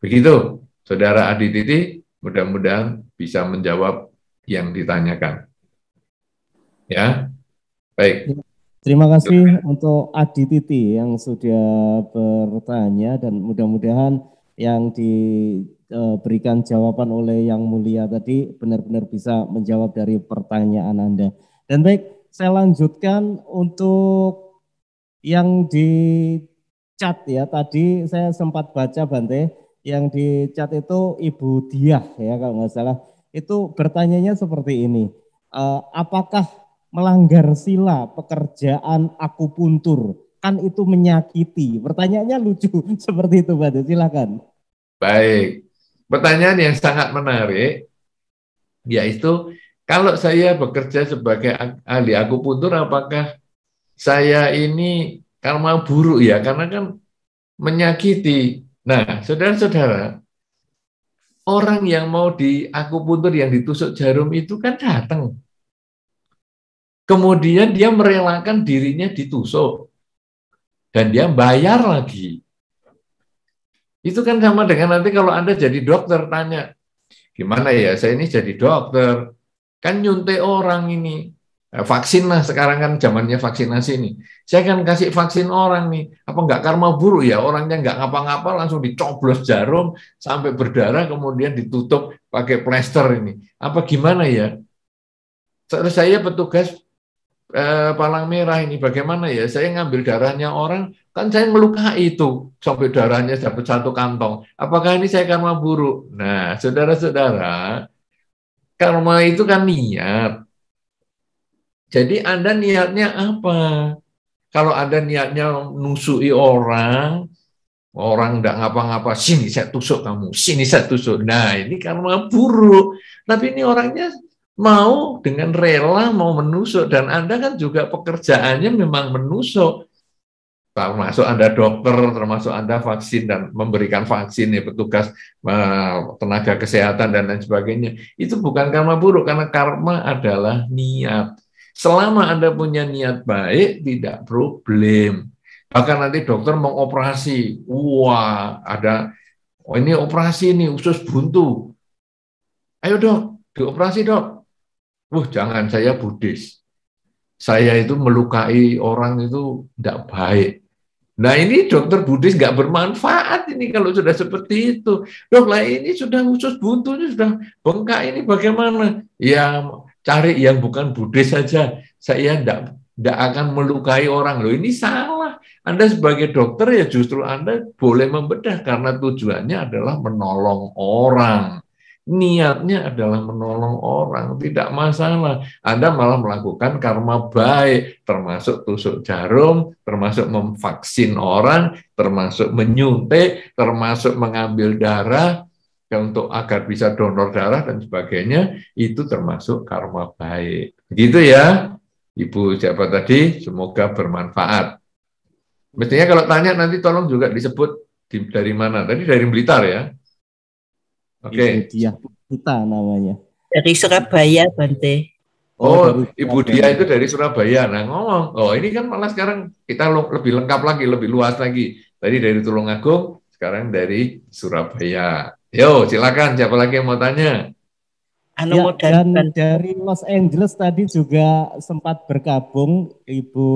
Begitu, Saudara Adi Titi, mudah-mudahan bisa menjawab yang ditanyakan. Ya, baik. Terima kasih untuk Adi Titi yang sudah bertanya, dan mudah-mudahan yang diberikan jawaban oleh Yang Mulia tadi benar-benar bisa menjawab dari pertanyaan Anda. Dan baik, saya lanjutkan untuk yang di chat ya. Tadi saya sempat baca, Bante, yang di chat itu Ibu Diah ya kalau nggak salah. Itu bertanyanya seperti ini. Apakah melanggar sila pekerjaan akupuntur? Kan itu menyakiti. Pertanyaannya lucu seperti itu, Bante. Silakan. Baik. Pertanyaan yang sangat menarik, yaitu kalau saya bekerja sebagai ahli akupuntur, apakah saya ini karma buruk ya? Karena kan menyakiti. Nah, saudara-saudara, orang yang mau di akupuntur yang ditusuk jarum itu kan datang. Kemudian dia merelakan dirinya ditusuk. Dan dia bayar lagi. Itu kan sama dengan nanti kalau Anda jadi dokter, tanya, gimana ya, saya ini jadi dokter, kan nyuntik orang ini. Vaksin lah, sekarang kan zamannya vaksinasi nih. Saya kan kasih vaksin orang nih, apa enggak karma buruk ya, orangnya enggak ngapa-ngapa langsung dicoblos jarum sampai berdarah kemudian ditutup pakai plester ini. Apa gimana ya? Saya petugas palang merah ini bagaimana ya? Saya ngambil darahnya orang, kan saya melukai itu sampai darahnya dapat satu kantong. Apakah ini saya karma buruk? Nah, saudara-saudara, karma itu kan niat. Jadi Anda niatnya apa? Kalau Anda niatnya nusui orang, orang nggak ngapa-ngapa, sini saya tusuk kamu, sini saya tusuk. Nah, ini karma buruk. Tapi ini orangnya mau dengan rela mau menusuk, dan Anda kan juga pekerjaannya memang menusuk. Termasuk Anda dokter, termasuk Anda vaksin dan memberikan vaksin ya, petugas tenaga kesehatan dan lain sebagainya. Itu bukan karma buruk, karena karma adalah niat. Selama Anda punya niat baik, tidak problem. Bahkan nanti dokter mau operasi, wah ada, oh ini operasi ini usus buntu. Ayo dok, dioperasi dok. Jangan, saya Buddhis. Saya itu melukai orang itu tidak baik. Nah ini dokter Buddhis nggak bermanfaat ini kalau sudah seperti itu. Dok lah ini sudah usus buntu, ini sudah bengkak, ini bagaimana? Ya cari yang bukan Buddhis saja. Saya tidak akan melukai orang. Loh ini salah. Anda sebagai dokter ya justru Anda boleh membedah karena tujuannya adalah menolong orang. Niatnya adalah menolong orang, tidak masalah. Anda malah melakukan karma baik, termasuk tusuk jarum, termasuk memvaksin orang, termasuk menyuntik, termasuk mengambil darah untuk agar bisa donor darah dan sebagainya, itu termasuk karma baik. Begitu ya, Ibu siapa tadi, semoga bermanfaat. Mestinya kalau tanya nanti tolong juga disebut dari mana. Tadi dari Blitar ya. Oke. Ibu Diah kita namanya. Dari Surabaya, Bante. Oh, Ibu Diah itu dari Surabaya. Nah, ngomong, ini kan malah sekarang kita lebih lengkap lagi, lebih luas lagi. Tadi dari Tulungagung, sekarang dari Surabaya. Yo, silakan. Siapa lagi yang mau tanya? Dan dari Los Angeles tadi juga sempat bergabung Ibu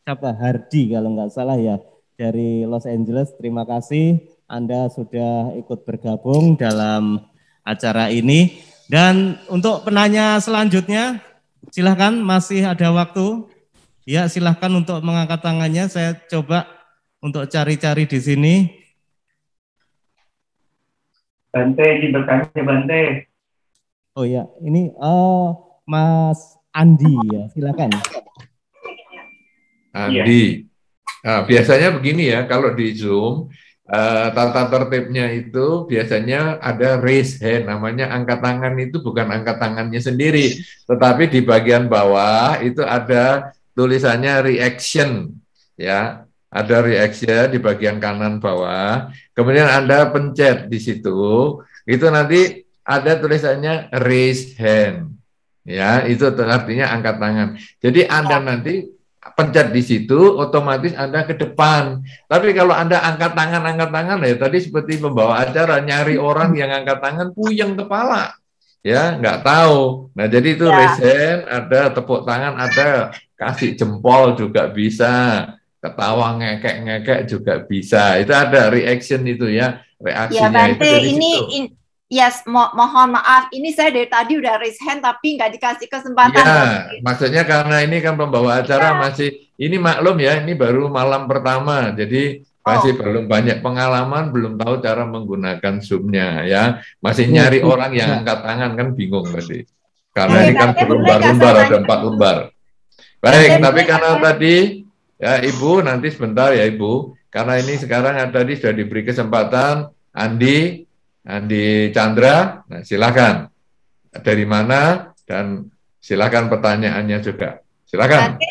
Hardi kalau nggak salah ya, dari Los Angeles. Terima kasih Anda sudah ikut bergabung dalam acara ini. Dan untuk penanya selanjutnya, silahkan, masih ada waktu. Ya, silahkan untuk mengangkat tangannya. Saya coba untuk cari-cari di sini. Bante, izin bertanya Bante. Oh ya, ini Mas Andi ya, silakan. Andi. Nah, biasanya begini ya, kalau di Zoom, tata tertibnya itu biasanya ada raise hand, namanya angkat tangan. Itu bukan angkat tangannya sendiri, tetapi di bagian bawah itu ada tulisannya reaction, ya, ada reaction di bagian kanan bawah. Kemudian Anda pencet di situ, itu nanti ada tulisannya raise hand, ya, itu artinya angkat tangan. Jadi Anda nanti pencet di situ, otomatis Anda ke depan. Tapi kalau Anda angkat tangan ya tadi seperti pembawa acara, nyari orang yang angkat tangan, puyeng kepala. ya nggak tahu. Nah jadi itu Ya. raise hand, ada tepuk tangan, ada kasih jempol juga bisa, ketawa ngekek-ngekek juga bisa. Itu ada reaction itu ya, Ya reaksinya itu Bante, dari ini situ. yes, mohon maaf, ini saya dari tadi udah raise hand tapi nggak dikasih kesempatan Iya, Bante. maksudnya karena ini kan pembawa acara masih, ini maklum ya, ini baru malam pertama, jadi masih belum banyak pengalaman, belum tahu cara menggunakan Zoom-nya ya, masih nyari orang yang angkat tangan kan bingung tadi, karena Oke, ini kan Bante, boleh nggak berlembar-lembar, saya ada tanya 4 dulu? lembar. Bante, Baik, tapi boleh karena nggak saya- tadi ya Ibu nanti sebentar ya Ibu, karena ini sekarang tadi sudah diberi kesempatan Andi Chandra, nah silakan dari mana dan silakan pertanyaannya juga. Silakan. Bante,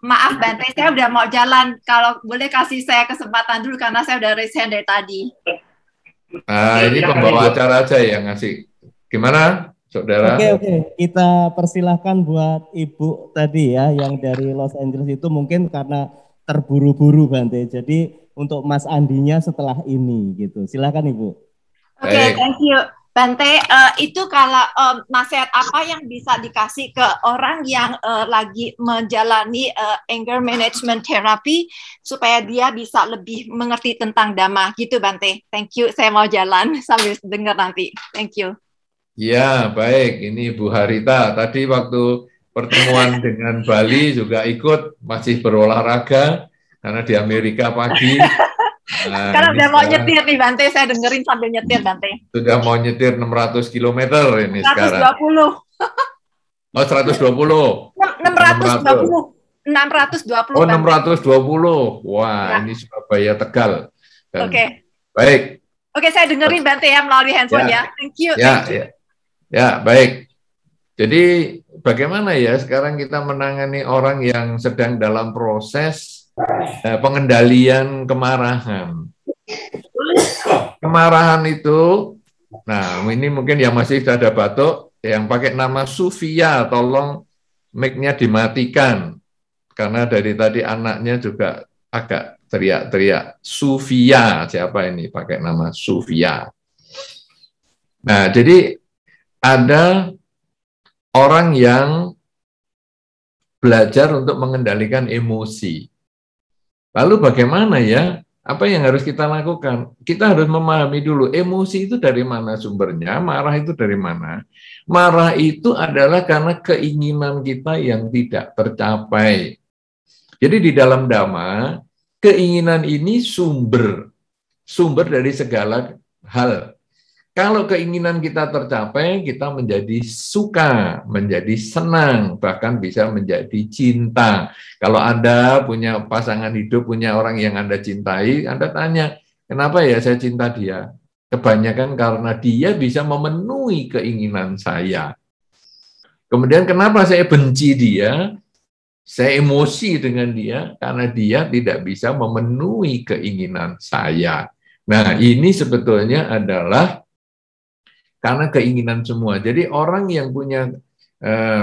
maaf Bante, saya udah mau jalan. Kalau boleh kasih saya kesempatan dulu karena saya udah raise hand dari tadi. Nah, ini Silakan, pembawa Ibu. acara aja yang ngasih. Gimana, saudara? Oke, kita persilahkan buat Ibu tadi ya, yang dari Los Angeles itu mungkin karena terburu-buru Bante. Jadi untuk Mas Andinya setelah ini gitu. Silakan Ibu. Oke, Baik. thank you. Bante, itu kalau nasihat apa yang bisa dikasih ke orang yang lagi menjalani anger management therapy supaya dia bisa lebih mengerti tentang Dhamma gitu Bante. Thank you, saya mau jalan sambil dengar nanti. Thank you. Ya, baik. Ini Bu Harita. Tadi waktu pertemuan dengan Bali juga ikut, masih berolahraga karena di Amerika pagi. Nah, Sekarang ini udah mau sekarang nyetir nih Bante, saya dengerin sambil nyetir Bante. sudah mau nyetir 600 km ini sekarang. 120. Oh, 120. 620. 620 Oh, Bante. 620. Wah, Ya. ini Surabaya Tegal. Dan Oke. baik. Oke, saya dengerin Bante ya melalui handphone ya. Thank you. Ya, Thank you. ya, baik. Jadi bagaimana ya sekarang kita menangani orang yang sedang dalam proses pengendalian kemarahan. Kemarahan itu, nah ini mungkin yang masih ada batuk, yang pakai nama Sufia, tolong mic-nya dimatikan. Karena dari tadi anaknya juga agak teriak-teriak. Sufia, siapa ini pakai nama Sufia? Nah, jadi ada orang yang belajar untuk mengendalikan emosi. Lalu bagaimana ya? Apa yang harus kita lakukan? Kita harus memahami dulu emosi itu dari mana sumbernya, marah itu dari mana. Marah itu adalah karena keinginan kita yang tidak tercapai. Jadi di dalam Dhamma, keinginan ini sumber dari segala hal. Kalau keinginan kita tercapai, kita menjadi suka, menjadi senang, bahkan bisa menjadi cinta. Kalau Anda punya pasangan hidup, punya orang yang Anda cintai, Anda tanya, kenapa ya saya cinta dia? Kebanyakan karena dia bisa memenuhi keinginan saya. Kemudian kenapa saya benci dia? Saya emosi dengan dia karena dia tidak bisa memenuhi keinginan saya. Nah, ini sebetulnya adalah karena keinginan semua. Jadi orang yang punya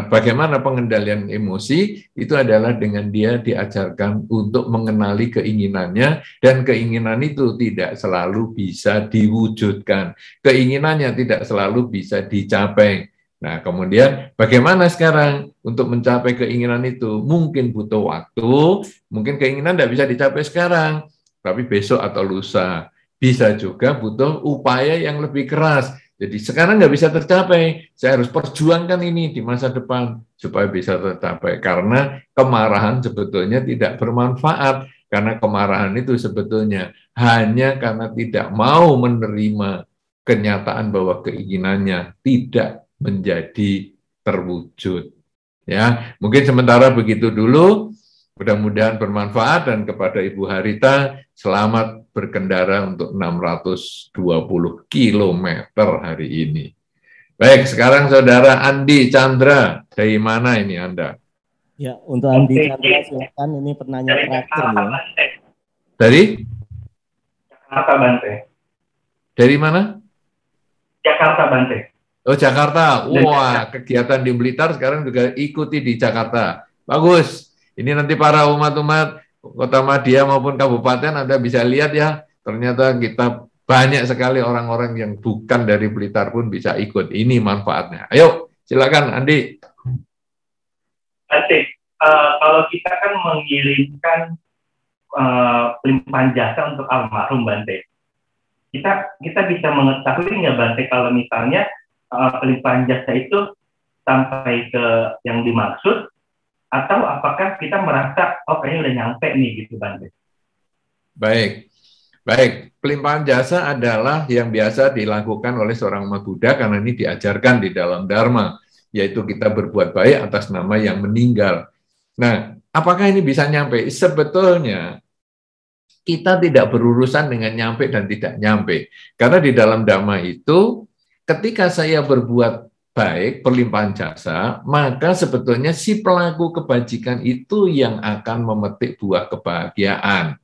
bagaimana pengendalian emosi itu adalah dengan dia diajarkan untuk mengenali keinginannya, dan keinginan itu tidak selalu bisa diwujudkan. Keinginannya tidak selalu bisa dicapai. Nah, kemudian bagaimana sekarang untuk mencapai keinginan itu? Mungkin butuh waktu, mungkin keinginan tidak bisa dicapai sekarang, tapi besok atau lusa. Bisa juga butuh upaya yang lebih keras. Jadi sekarang nggak bisa tercapai, saya harus perjuangkan ini di masa depan supaya bisa tercapai. Karena kemarahan sebetulnya tidak bermanfaat, karena kemarahan itu sebetulnya hanya karena tidak mau menerima kenyataan bahwa keinginannya tidak menjadi terwujud. Ya, mungkin sementara begitu dulu. Mudah-mudahan bermanfaat, dan kepada Ibu Harita selamat berkendara untuk 620 km hari ini. Baik, sekarang Saudara Andi Chandra, dari mana ini Anda? Ya, untuk Andi Chandra silakan, ini pertanyaan terakhir ya. Dari? Jakarta, Bante. Dari mana? Jakarta, Bante. Oh, Jakarta. Wah, kegiatan di Blitar sekarang juga ikuti di Jakarta. Bagus. Ini nanti para umat-umat Kota Madya maupun kabupaten Anda bisa lihat ya, ternyata kita Banyak sekali orang-orang yang bukan dari Blitar pun bisa ikut. Ini manfaatnya. Ayo, silakan Andi. Bante, kalau kita kan mengirimkan pelimpahan jasa untuk almarhum Bante, kita bisa mengetahui nggak Bante kalau misalnya pelimpahan jasa itu sampai ke yang dimaksud, atau apakah kita merasa oh kayaknya udah nyampe nih gitu Bante? Baik. Pelimpahan jasa adalah yang biasa dilakukan oleh seorang umat Buddha karena ini diajarkan di dalam Dharma, yaitu kita berbuat baik atas nama yang meninggal. Nah, apakah ini bisa nyampe? Sebetulnya kita tidak berurusan dengan nyampe dan tidak nyampe. Karena di dalam Dhamma itu, ketika saya berbuat baik, perlimpahan jasa, maka sebetulnya si pelaku kebajikan itu yang akan memetik buah kebahagiaan.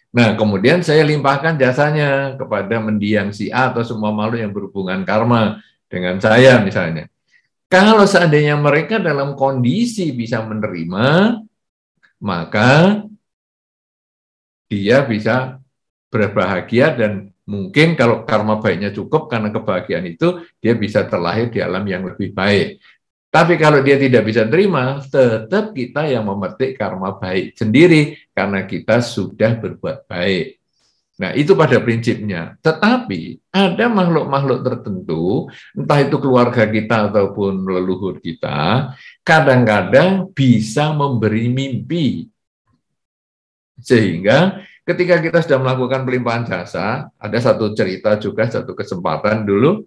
Nah, kemudian saya limpahkan jasanya kepada mendiang si A atau semua makhluk yang berhubungan karma dengan saya misalnya. Kalau seandainya mereka dalam kondisi bisa menerima, maka dia bisa berbahagia dan mungkin kalau karma baiknya cukup karena kebahagiaan itu, dia bisa terlahir di alam yang lebih baik. Tapi kalau dia tidak bisa terima, tetap kita yang memetik karma baik sendiri karena kita sudah berbuat baik. Nah, itu pada prinsipnya. Tetapi ada makhluk-makhluk tertentu, entah itu keluarga kita ataupun leluhur kita, kadang-kadang bisa memberi mimpi. Sehingga ketika kita sudah melakukan pelimpahan jasa, ada satu cerita juga, satu kesempatan dulu,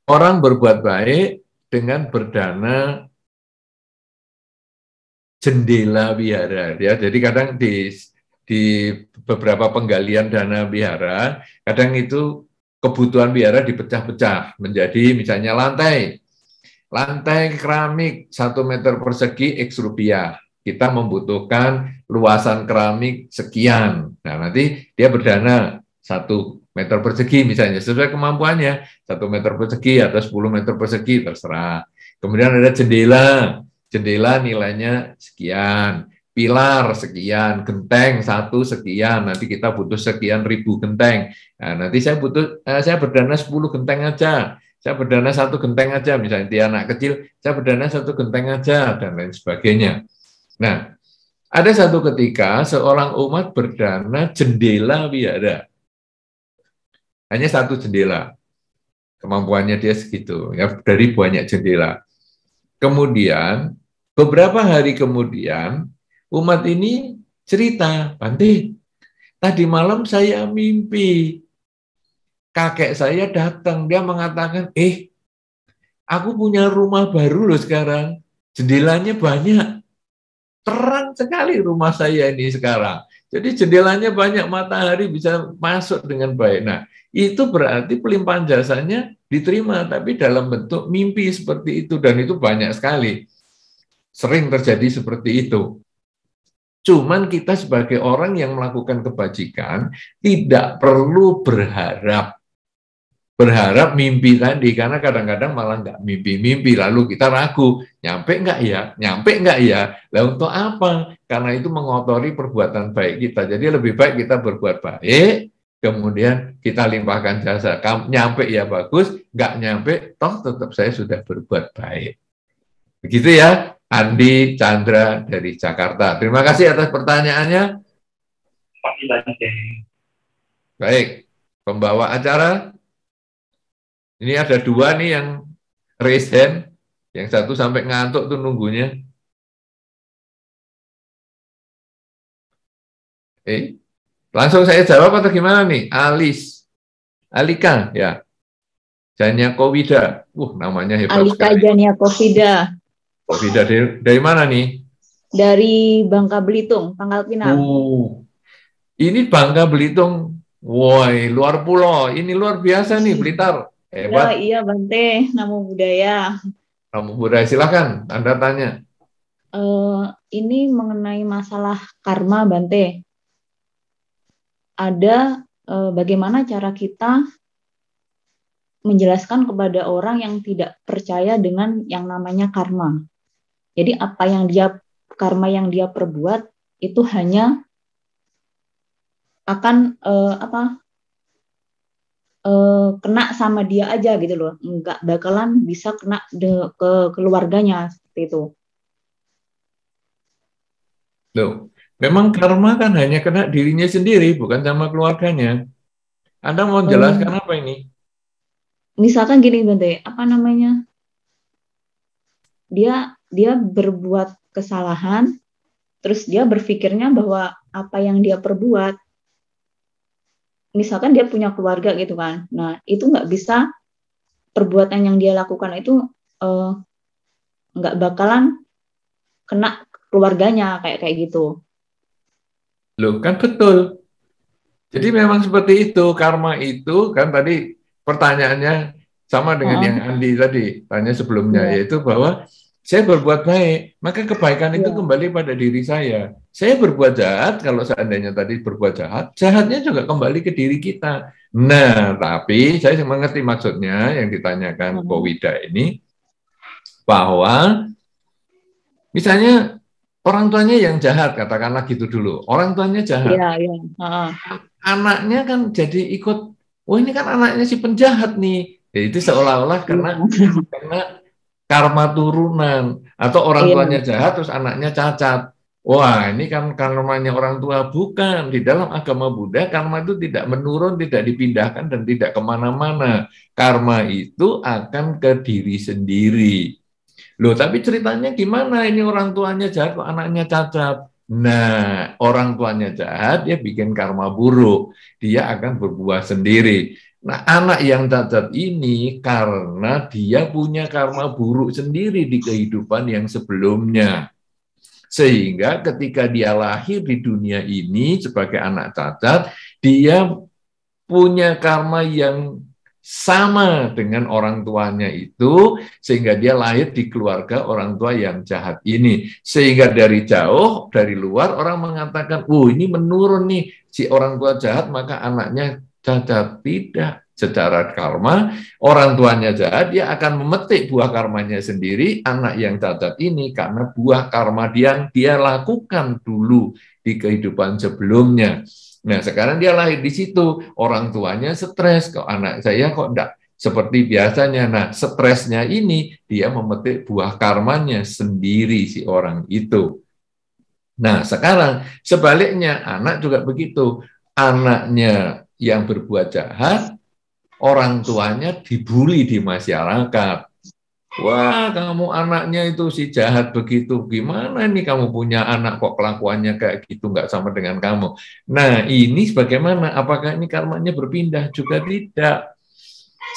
orang berbuat baik dengan berdana jendela wihara, ya. Jadi kadang di beberapa penggalian dana wihara, kadang itu kebutuhan wihara dipecah-pecah menjadi misalnya lantai keramik 1 meter persegi X rupiah. Kita membutuhkan luasan keramik sekian. Nah, nanti dia berdana 1 meter persegi misalnya, sesuai kemampuannya, 1 meter persegi atau 10 meter persegi, terserah. Kemudian ada jendela nilainya sekian, pilar sekian, genteng 1 sekian, nanti kita butuh sekian ribu genteng. Nah, nanti saya berdana 10 genteng aja, saya berdana 1 genteng aja, misalnya dia anak kecil, saya berdana 1 genteng aja, dan lain sebagainya. Nah, ada satu ketika seorang umat berdana jendela wihara. Hanya 1 jendela. Kemampuannya dia segitu, ya, dari banyak jendela. Kemudian, beberapa hari kemudian, umat ini cerita, Bante, tadi malam saya mimpi. Kakek saya datang, dia mengatakan, aku punya rumah baru loh sekarang. Jendelanya banyak. Terang sekali rumah saya ini sekarang. Jadi jendelanya banyak, matahari bisa masuk dengan baik. Nah, itu berarti pelimpahan jasanya diterima, tapi dalam bentuk mimpi seperti itu. Dan itu banyak sekali. Sering terjadi seperti itu. Cuman kita sebagai orang yang melakukan kebajikan, tidak perlu berharap mimpi tadi, karena kadang-kadang malah nggak mimpi-mimpi, lalu kita ragu, nyampe nggak ya, lah untuk apa? Karena itu mengotori perbuatan baik kita, jadi lebih baik kita berbuat baik, kemudian kita limpahkan jasa, nyampe ya bagus, nggak nyampe, toh tetap saya sudah berbuat baik. Begitu ya, Andi Chandra dari Jakarta. Terima kasih atas pertanyaannya. Baik, pembawa acara. Ini ada 2 nih yang raise hand, yang 1 sampai ngantuk tuh nunggunya. Langsung saya jawab atau gimana nih? Alika, ya. Janyakowida. Namanya hebat Alika sekali. Janyakowida. Kowida dari mana nih? Dari Bangka Belitung, Pangkal Pinang. Ini Bangka Belitung. Woi, luar pulau. Ini luar biasa nih, Blitar. Hebat. Iya, Bante, Namo Buddhaya. Namo Buddhaya, silakan Anda tanya. Ini mengenai masalah karma, Bante. Ada bagaimana cara kita menjelaskan kepada orang yang tidak percaya dengan yang namanya karma. Jadi karma yang dia perbuat itu hanya akan kena sama dia aja gitu loh, nggak bakalan bisa kena ke keluarganya seperti itu. Loh, memang karma kan hanya kena dirinya sendiri, bukan sama keluarganya. Anda mau jelaskan apa ini? Misalkan gini Bante, apa namanya? Dia berbuat kesalahan, terus dia berpikirnya bahwa apa yang dia perbuat, misalkan dia punya keluarga gitu kan, nah itu nggak bisa, perbuatan yang dia lakukan itu nggak bakalan kena keluarganya kayak gitu. Loh, kan betul. Jadi memang seperti itu, karma itu kan tadi pertanyaannya sama dengan yang Andi tadi tanya sebelumnya, yaitu bahwa saya berbuat baik, maka kebaikan itu kembali pada diri saya. Saya berbuat jahat, kalau seandainya tadi berbuat jahat, jahatnya juga kembali ke diri kita. Nah, tapi saya mengerti maksudnya yang ditanyakan Ko Wida ini, bahwa misalnya orang tuanya yang jahat, katakanlah gitu dulu. Orang tuanya jahat. Anaknya kan jadi ikut, oh ini kan anaknya si penjahat nih. Ya, itu seolah-olah karena karma turunan. Atau orang tuanya jahat, terus anaknya cacat. Wah, ini kan karmanya orang tua. Bukan. Di dalam agama Buddha, karma itu tidak menurun, tidak dipindahkan, dan tidak kemana-mana. Karma itu akan ke diri sendiri. Loh, tapi ceritanya gimana? Ini orang tuanya jahat, kok anaknya cacat. Nah, orang tuanya jahat, dia bikin karma buruk. Dia akan berbuah sendiri. Nah, anak yang cacat ini karena dia punya karma buruk sendiri di kehidupan yang sebelumnya. Sehingga ketika dia lahir di dunia ini sebagai anak cacat, dia punya karma yang sama dengan orang tuanya itu, sehingga dia lahir di keluarga orang tua yang jahat ini. Sehingga dari jauh, dari luar, orang mengatakan, ini menurun nih, si orang tua jahat, maka anaknya cacat. Tidak. Secara karma, orang tuanya jahat, dia akan memetik buah karmanya sendiri, anak yang cacat ini, karena buah karma yang dia lakukan dulu di kehidupan sebelumnya. Nah, sekarang dia lahir di situ, orang tuanya stres, kok anak saya kok enggak seperti biasanya. Nah, stresnya ini dia memetik buah karmanya sendiri si orang itu. Nah, sekarang sebaliknya anak juga begitu. Anaknya yang berbuat jahat, orang tuanya dibully di masyarakat. Wah, kamu anaknya itu si jahat begitu. Gimana nih kamu punya anak kok kelakuannya kayak gitu, nggak sama dengan kamu. Nah, ini bagaimana? Apakah ini karmanya berpindah? Juga tidak.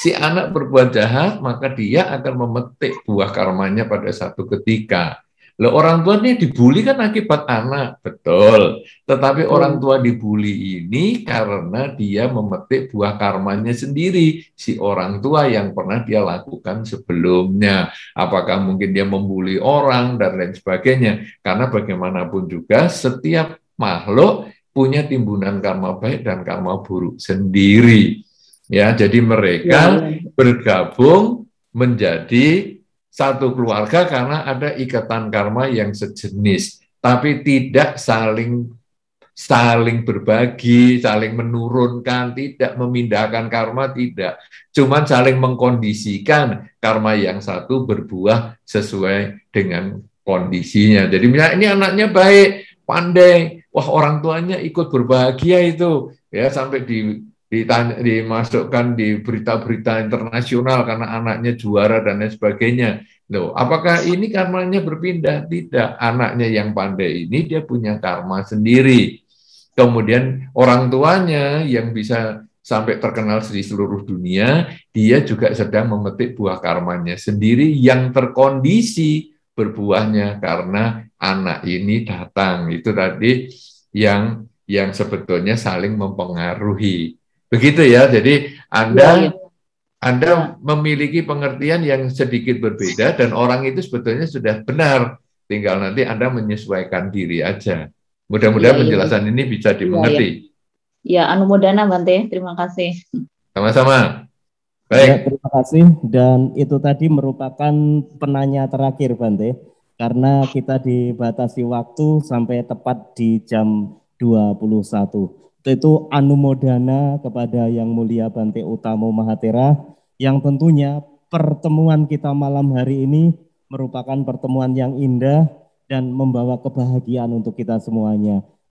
Si anak berbuat jahat, maka dia akan memetik buah karmanya pada satu ketika. Loh, orang tua ini dibully kan akibat anak, betul. Tetapi orang tua dibully ini karena dia memetik buah karmanya sendiri, si orang tua yang pernah dia lakukan sebelumnya. Apakah mungkin dia membuli orang dan lain sebagainya. Karena bagaimanapun juga setiap makhluk punya timbunan karma baik dan karma buruk sendiri. Ya, jadi mereka bergabung menjadi satu keluarga karena ada ikatan karma yang sejenis, tapi tidak saling berbagi, saling menurunkan, tidak memindahkan karma, tidak. Cuman saling mengkondisikan karma yang satu berbuah sesuai dengan kondisinya. Jadi misalnya ini anaknya baik, pandai, wah orang tuanya ikut berbahagia itu, ya sampai dimasukkan di berita-berita internasional karena anaknya juara dan lain sebagainya. Loh, apakah ini karmanya berpindah? Tidak. Anaknya yang pandai ini dia punya karma sendiri. Kemudian orang tuanya yang bisa sampai terkenal di seluruh dunia, dia juga sedang memetik buah karmanya sendiri yang terkondisi berbuahnya karena anak ini datang. Itu tadi yang sebetulnya saling mempengaruhi. Begitu ya, jadi Anda memiliki pengertian yang sedikit berbeda dan orang itu sebetulnya sudah benar, tinggal nanti Anda menyesuaikan diri aja. Mudah-mudahan penjelasan ini bisa dimengerti. Ya, anumodana Bante, terima kasih. Sama-sama. Baik. Ya, terima kasih, dan itu tadi merupakan penanya terakhir Bante, karena kita dibatasi waktu sampai tepat di jam 21. Itu Itu anumodana kepada Yang Mulia Bante Utamo Mahathera, yang tentunya pertemuan kita malam hari ini merupakan pertemuan yang indah dan membawa kebahagiaan untuk kita semuanya.